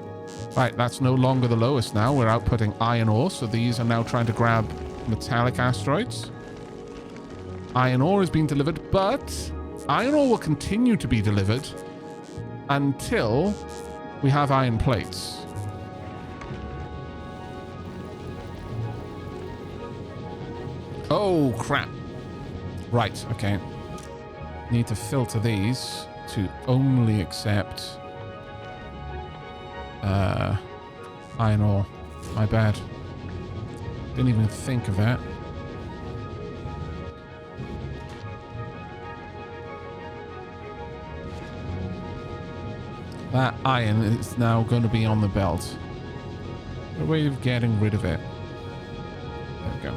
Right, that's no longer the lowest now. We're outputting iron ore. So these are now trying to grab metallic asteroids. Iron ore is being delivered, but iron ore will continue to be delivered until we have iron plates. Oh, crap. Right, okay. Need to filter these to only accept iron ore. My bad. Didn't even think of that. That iron is now going to be on the belt. A way of getting rid of it. There we go.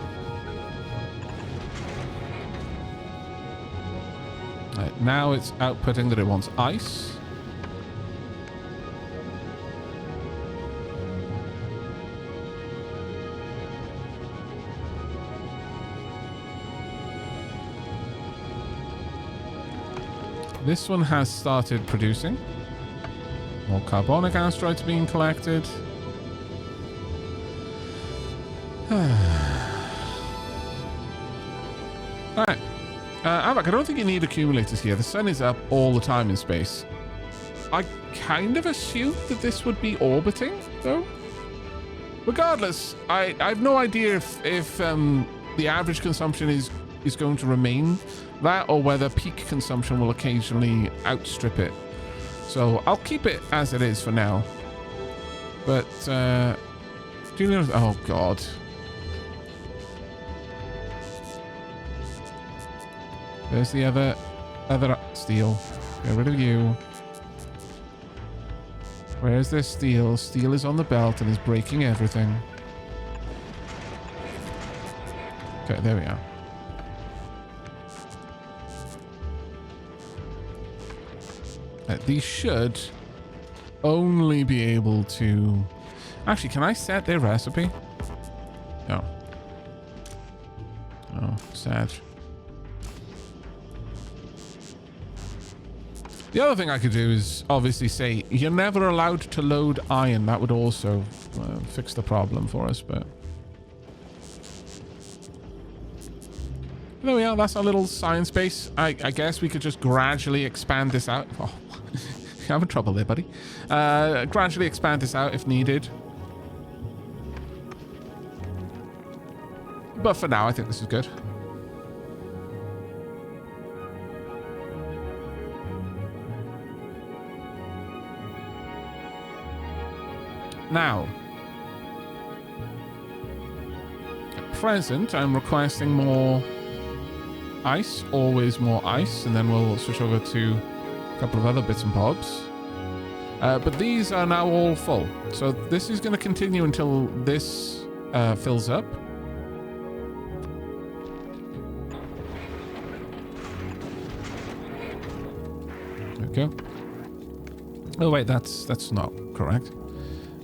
Right, now it's outputting that it wants ice. This one has started producing. More carbonic asteroids being collected. Alright. Aavak, I don't think you need accumulators here. The sun is up all the time in space. I kind of assumed that this would be orbiting, though. Regardless, I have no idea if the average consumption is going to remain that, or whether peak consumption will occasionally outstrip it. So I'll keep it as it is for now. But do you know? Oh God. There's the other steel. Get rid of you. Where's this steel? Steel is on the belt and is breaking everything. Okay, there we are. These should only be able to... Actually, can I set their recipe? No. Oh, sad. The other thing I could do is obviously say you're never allowed to load iron. That would also fix the problem for us, but... There we are. That's our little science base. I guess we could just gradually expand this out. Oh, you're having trouble there, buddy. Gradually expand this out if needed. But for now, I think this is good. Now, at present, I'm requesting more ice, always more ice, and then we'll switch over to a couple of other bits and bobs. But these are now all full. So this is going to continue until this fills up. There we go. Oh wait, that's not correct.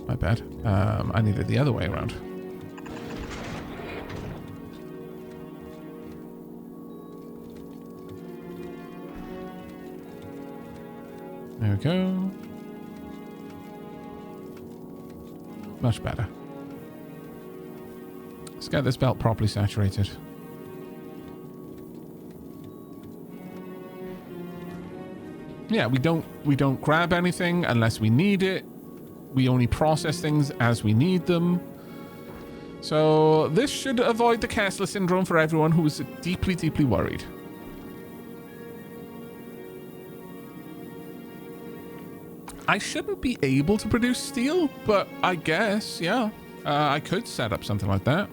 My bad. I need it the other way around. There we go. Much better. Let's get this belt properly saturated. Yeah, we don't grab anything unless we need it. We only process things as we need them. So this should avoid the Kessler syndrome for everyone who is deeply, deeply worried. I shouldn't be able to produce steel, but I guess, yeah, I could set up something like that.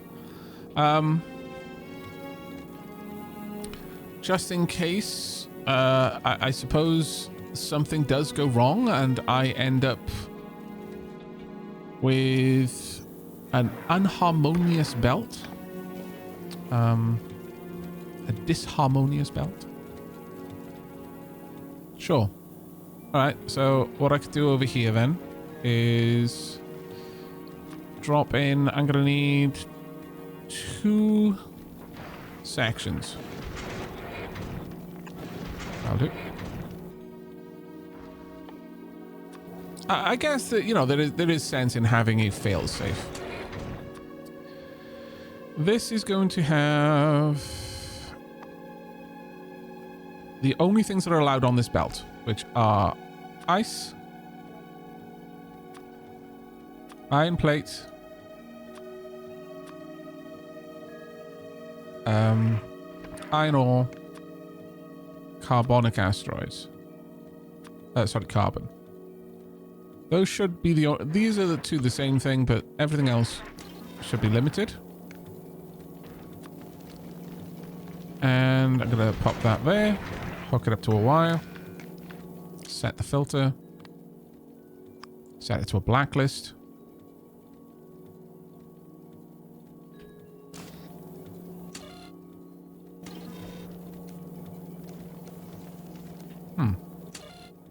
Just in case, I suppose something does go wrong and I end up with an unharmonious belt. A disharmonious belt. Sure. Alright, so what I could do over here then is drop in, I'm gonna need 2 sections. That'll do. I guess that, you know, there is sense in having a failsafe. This is going to have the only things that are allowed on this belt, which are ice, iron plate, iron ore, carbonic asteroids. Sorry, carbon. Those should be these are the same thing, but everything else should be limited. And I'm gonna pop that there, hook it up to a wire, set the filter, set it to a blacklist.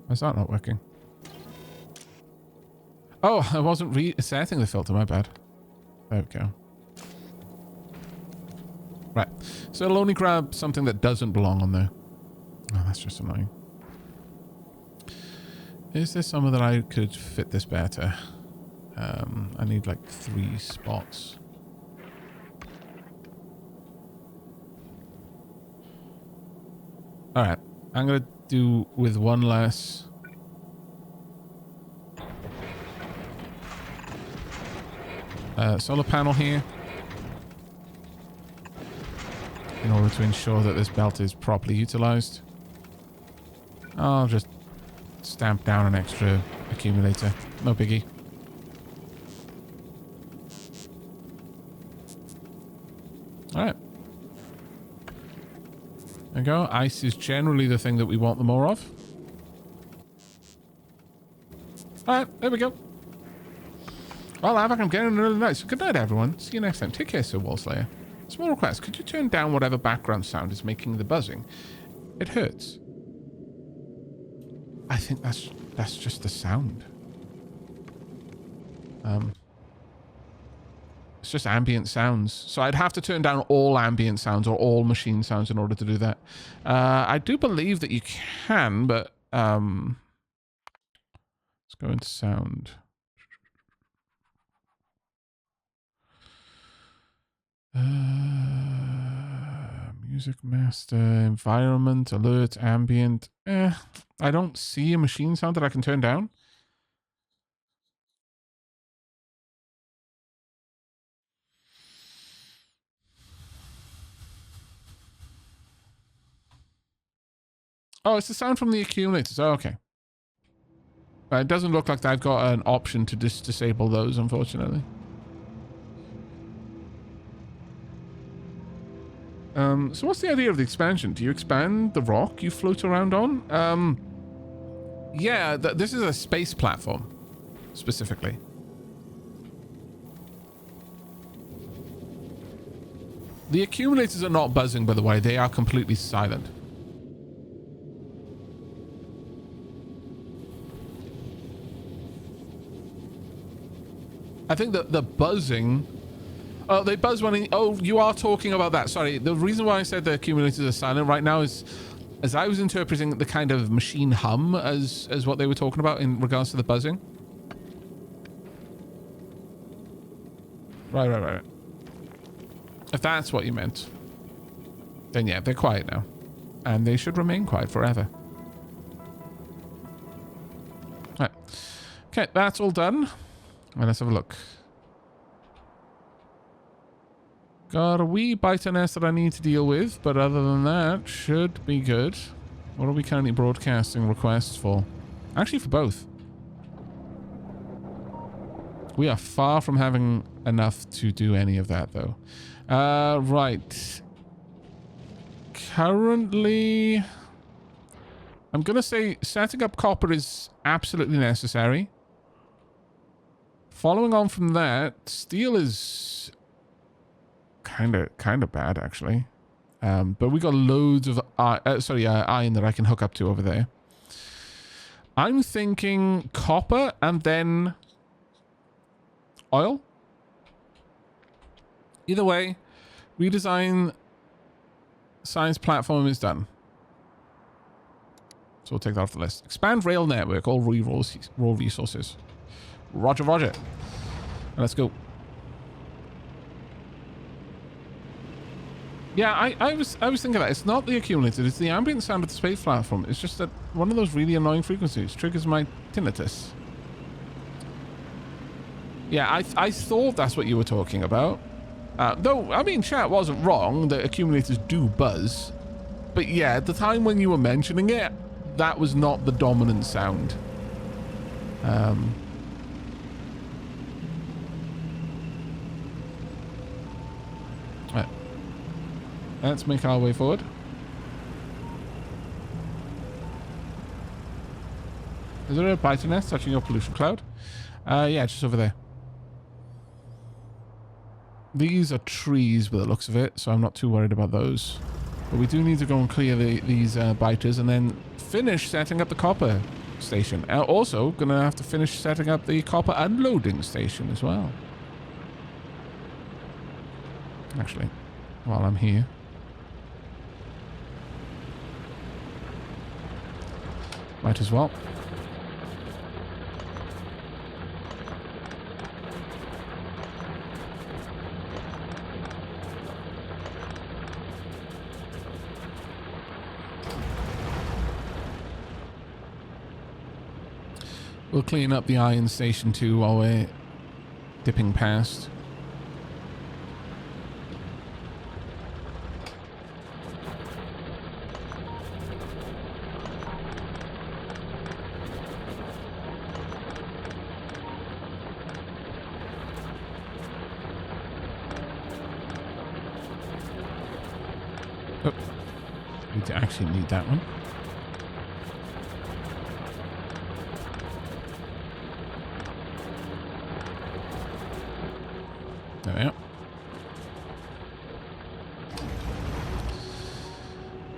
Why's that not working? Oh, I wasn't resetting the filter, my bad. There we go. Right, so it'll only grab something that doesn't belong on there. Oh, that's just annoying. Is there somewhere that I could fit this better? I need like 3 spots. Alright, I'm gonna do with one less. Solar panel here. In order to ensure that this belt is properly utilized. I'll just stamp down an extra accumulator. No biggie. Alright. There we go. Ice is generally the thing that we want the more of. Alright, there we go. Well, Aavak, I'm getting really nice. Good night, everyone. See you next time. Take care, Sir Wallslayer. Small request. Could you turn down whatever background sound is making the buzzing? It hurts. I think that's just the sound. It's just ambient sounds. So I'd have to turn down all ambient sounds or all machine sounds in order to do that. I do believe that you can, but let's go into sound. Music master, environment, alert, ambient. I don't see a machine sound that I can turn down. Oh, it's the sound from the accumulators. Oh, okay. It doesn't look like I've got an option to disable those, unfortunately. So what's the idea of the expansion? Do you expand the rock you float around on? Yeah, this is a space platform, specifically. The accumulators are not buzzing, by the way. They are completely silent. I think that the buzzing... Oh, they buzz when... Oh, you are talking about that. Sorry. The reason why I said the accumulators are silent right now is... As I was interpreting the kind of machine hum as what they were talking about in regards to the buzzing. Right. If that's what you meant, then yeah, they're quiet now. And they should remain quiet forever. Right. Okay, that's all done. And let's have a look. Got a wee biter nest that I need to deal with, but other than that, should be good. What are we currently broadcasting requests for? Actually, for both. We are far from having enough to do any of that, though. Right. Currently, I'm going to say setting up copper is absolutely necessary. Following on from that, steel is kind of bad, actually. But we got loads of iron that I can hook up to over there. I'm thinking copper and then oil. Either way, redesign science platform is done. So we'll take that off the list. Expand rail network, all raw resources. Roger, roger. Let's go. Yeah, I was thinking that. It's not the accumulator, it's the ambient sound of the space platform. It's just that one of those really annoying frequencies triggers my tinnitus. Yeah, I thought that's what you were talking about. Though, I mean, chat wasn't wrong. The accumulators do buzz. But yeah, at the time when you were mentioning it, that was not the dominant sound. Right. Let's make our way forward. Is there a biter nest touching your pollution cloud? Yeah, just over there. These are trees by the looks of it, so I'm not too worried about those. But we do need to go and clear these biters and then finish setting up the copper station. Also, gonna have to finish setting up the copper unloading station as well. Actually, while I'm here. Might as well. We'll clean up the iron station too while we're dipping past. Oh, we actually need that one. There we are.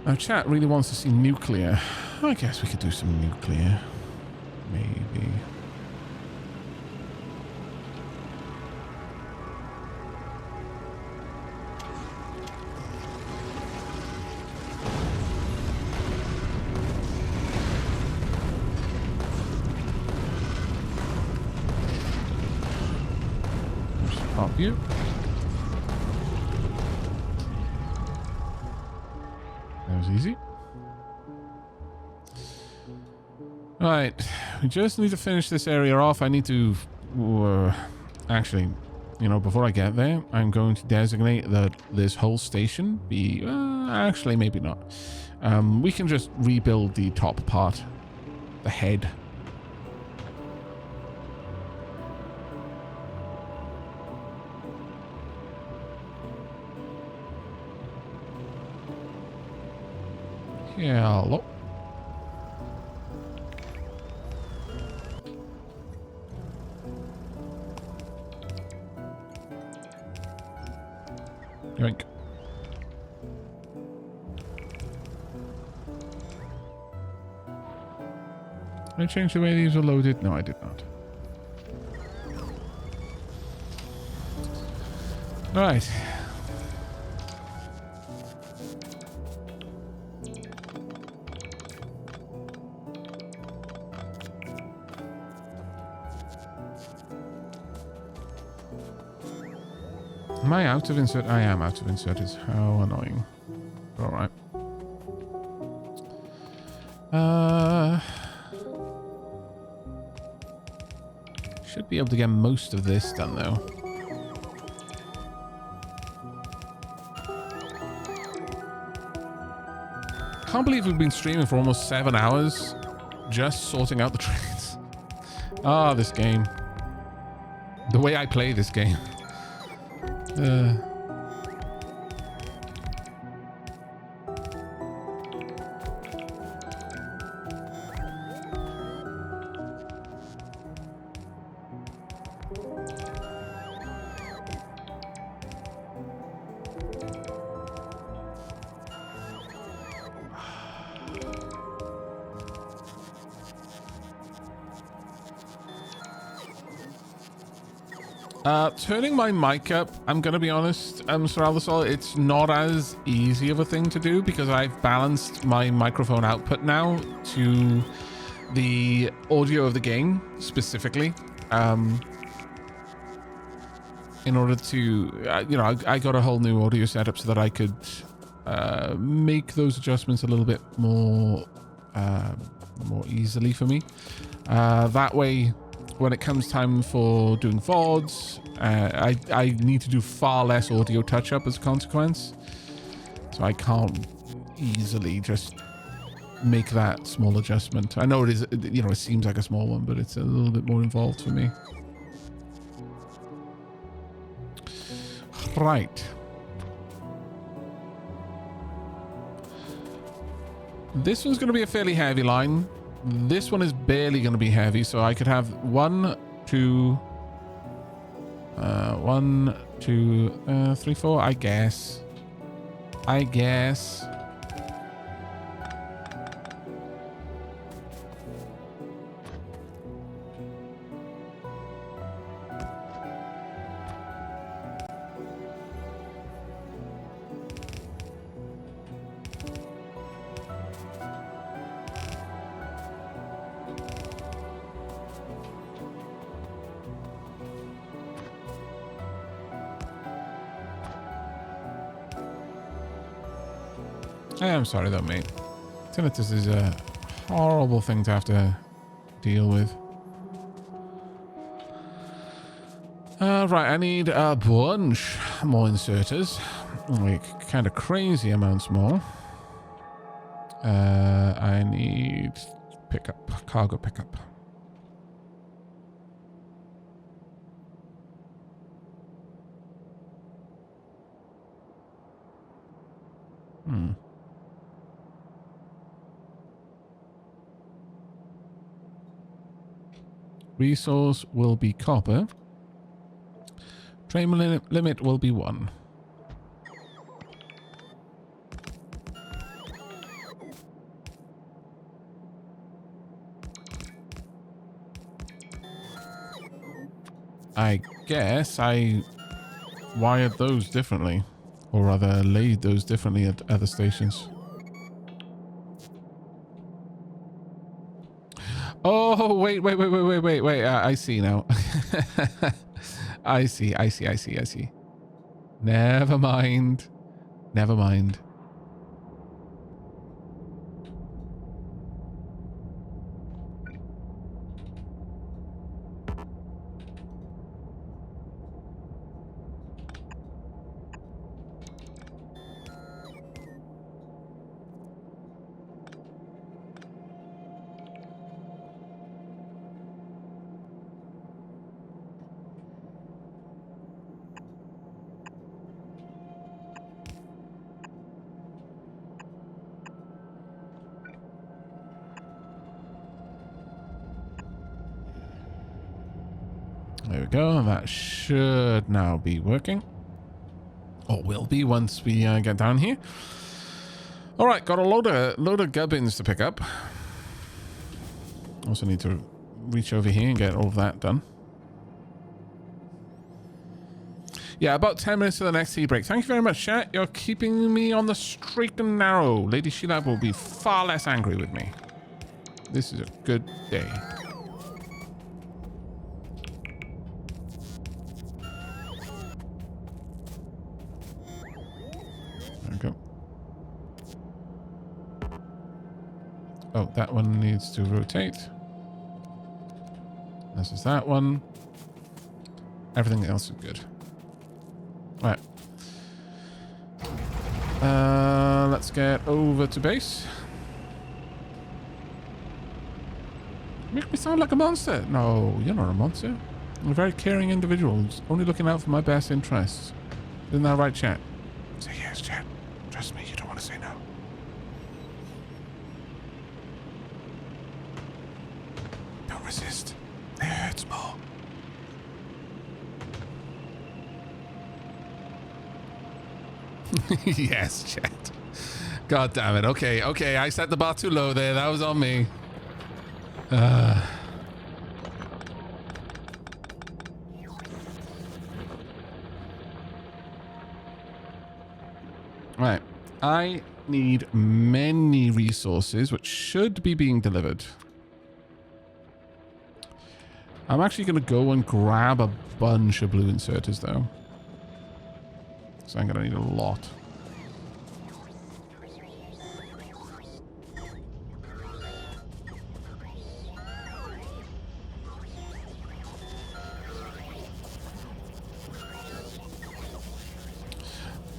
Now, chat really wants to see nuclear. I guess we could do some nuclear. Maybe. Just pop you. That was easy. Right, we just need to finish this area off. I need to... actually, you know, before I get there, I'm going to designate that this whole station be... actually, maybe not. We can just rebuild the top part. The head. Yeah, hello. Yoink. Did I change the way these are loaded? No, I did not. Alright. Am I out of insert? I am out of inserters. How annoying. Alright. Should be able to get most of this done though. Can't believe we've been streaming for almost 7 hours just sorting out the trains. Ah, this game. The way I play this game. Turning my mic up, I'm gonna be honest, Sir Aldasol, it's not as easy of a thing to do because I've balanced my microphone output now to the audio of the game specifically. In order to, you know, I got a whole new audio setup so that I could make those adjustments a little bit more easily for me. That way, when it comes time for doing VODs, I need to do far less audio touch-up as a consequence. So I can't easily just make that small adjustment. I know it is, you know, it seems like a small one, but it's a little bit more involved for me. Right. This one's going to be a fairly heavy line. This one is barely going to be heavy, so I could have 1, 2, 3, 4, I guess. I am sorry though, mate. Tinnitus is a horrible thing to have to deal with. Right, I need a bunch more inserters. Like, kind of crazy amounts more. I need pickup, cargo pickup. Resource will be copper. Train limit will be 1. I guess I wired those differently. Or rather, laid those differently at other stations. Oh, wait. I see now. I see. Never mind. There we go, and that should now be working. Or will be once we get down here. Alright, got a load of gubbins to pick up. Also need to reach over here and get all of that done. Yeah, about 10 minutes to the next tea break. Thank you very much, chat. You're keeping me on the straight and narrow. Lady Sheila will be far less angry with me. This is a good day. There we go. Oh, that one needs to rotate. This is that one. Everything else is good. Right. Let's get over to base. Make me sound like a monster. No, you're not a monster. You're a very caring individual, only looking out for my best interests. Isn't that right, chat? Say yes, chat. Trust me, you don't want to say no. Don't resist. It hurts more. Yes, chat. God damn it. Okay, I set the bar too low there. That was on me. Right. I need many resources, which should be being delivered. I'm actually going to go and grab a bunch of blue inserters, though. So I'm going to need a lot.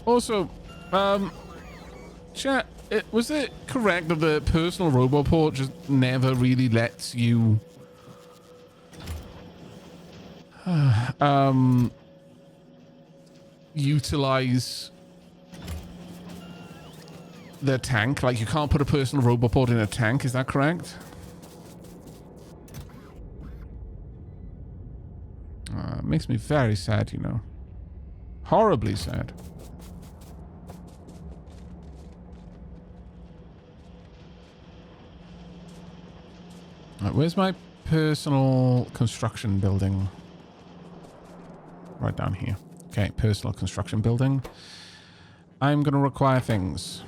Also, chat, was it correct that the personal roboport just never really lets you utilize the tank? Like, you can't put a personal roboport in a tank, is that correct? Makes me very sad, you know. Horribly sad. Right, where's my personal construction building? Right down here. Okay, personal construction building. I'm going to require things.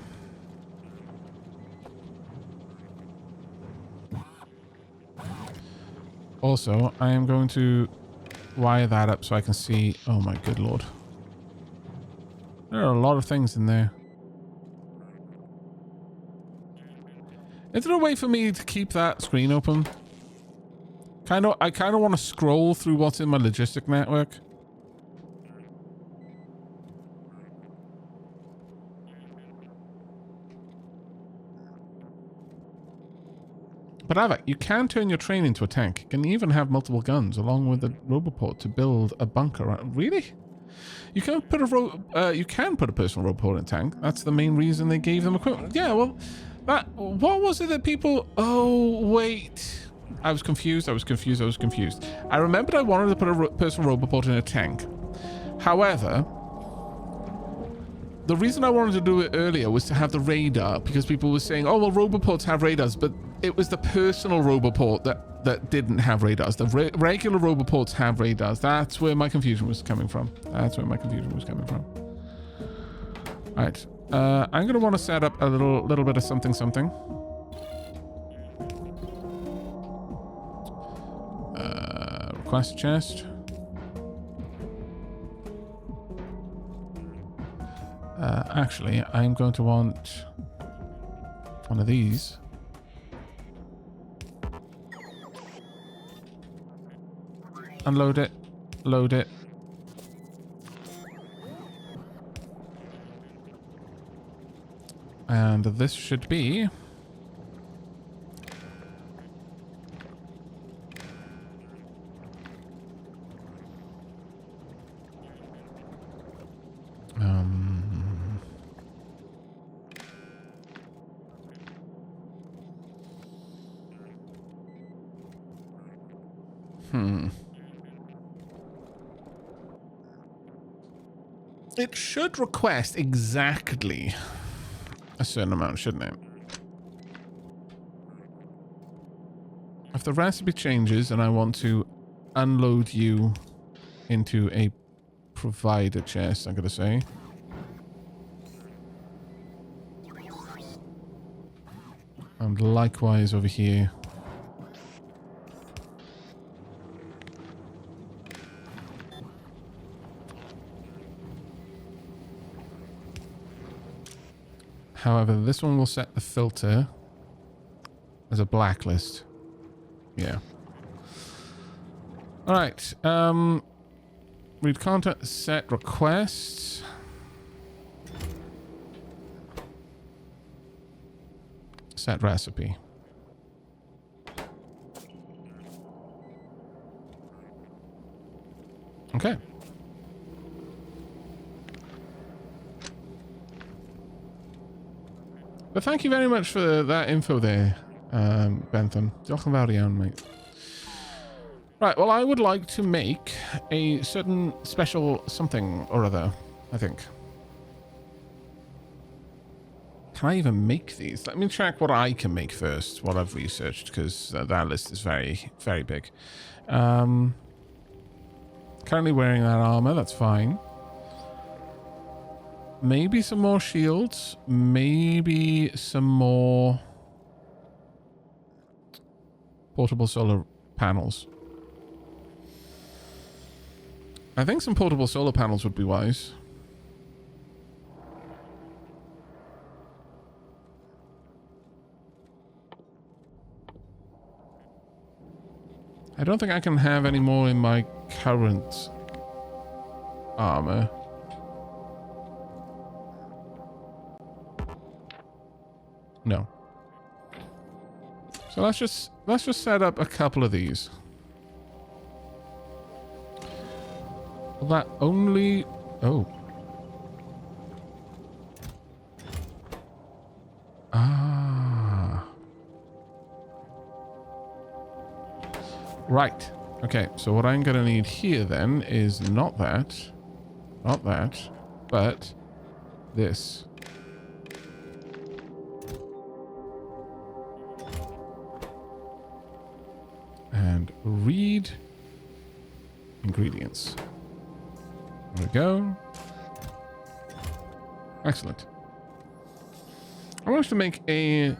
Also, I am going to wire that up so I can see... Oh my good lord. There are a lot of things in there. Is there a way for me to keep that screen open? I kind of want to scroll through what's in my logistic network. But Aavak, you can turn your train into a tank. You can even have multiple guns along with a roboport to build a bunker. Really? You can put a personal roboport in a tank. That's the main reason they gave them equipment. Yeah, well, what was it that people... Oh, wait. I was confused. I remembered I wanted to put a personal roboport in a tank. However, the reason I wanted to do it earlier was to have the radar, because people were saying, oh, well, roboports have radars, but it was the personal roboport that that didn't have radars. The regular roboports have radars. That's where my confusion was coming from. Right. I'm going to want to set up a little bit of something. Request chest. Actually, I'm going to want one of these. Unload it. Load it. And this should be... It should request exactly a certain amount, shouldn't it? If the recipe changes and I want to unload you into a provider chest, I'm going to say. And likewise over here. However, this one will set the filter as a blacklist. Yeah. All right. Read content, set requests. Set recipe. Okay. But thank you very much for that info there, Bentham. Diolch yn fawr iawn, mate. Right, well, I would like to make a certain special something or other, I think. Can I even make these? Let me check what I can make first, what I've researched, because that list is very, very big. Currently wearing that armor, that's fine. Maybe some more shields. Maybe some more portable solar panels. I think some portable solar panels would be wise. I don't think I can have any more in my current armor. No. So let's just set up a couple of these. Will that only... Oh. Ah. Right. Okay, so what I'm going to need here then is not that, but this. And read ingredients. There we go. Excellent. I want to make a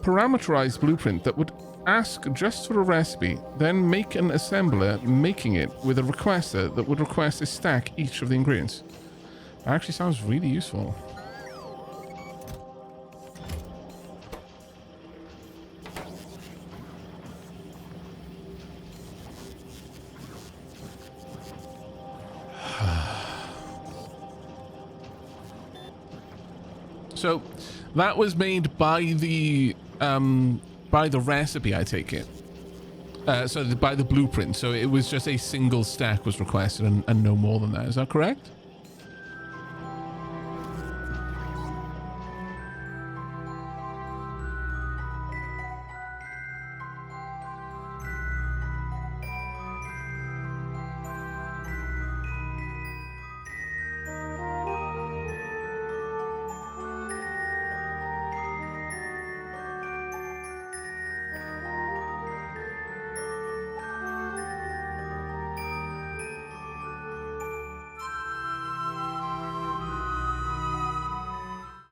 parameterized blueprint that would ask just for a recipe, then make an assembler making it with a requester that would request a stack each of the ingredients. That actually sounds really useful. So that was made by the recipe, I take it. So by the blueprint. So it was just a single stack was requested and no more than that. Is that correct?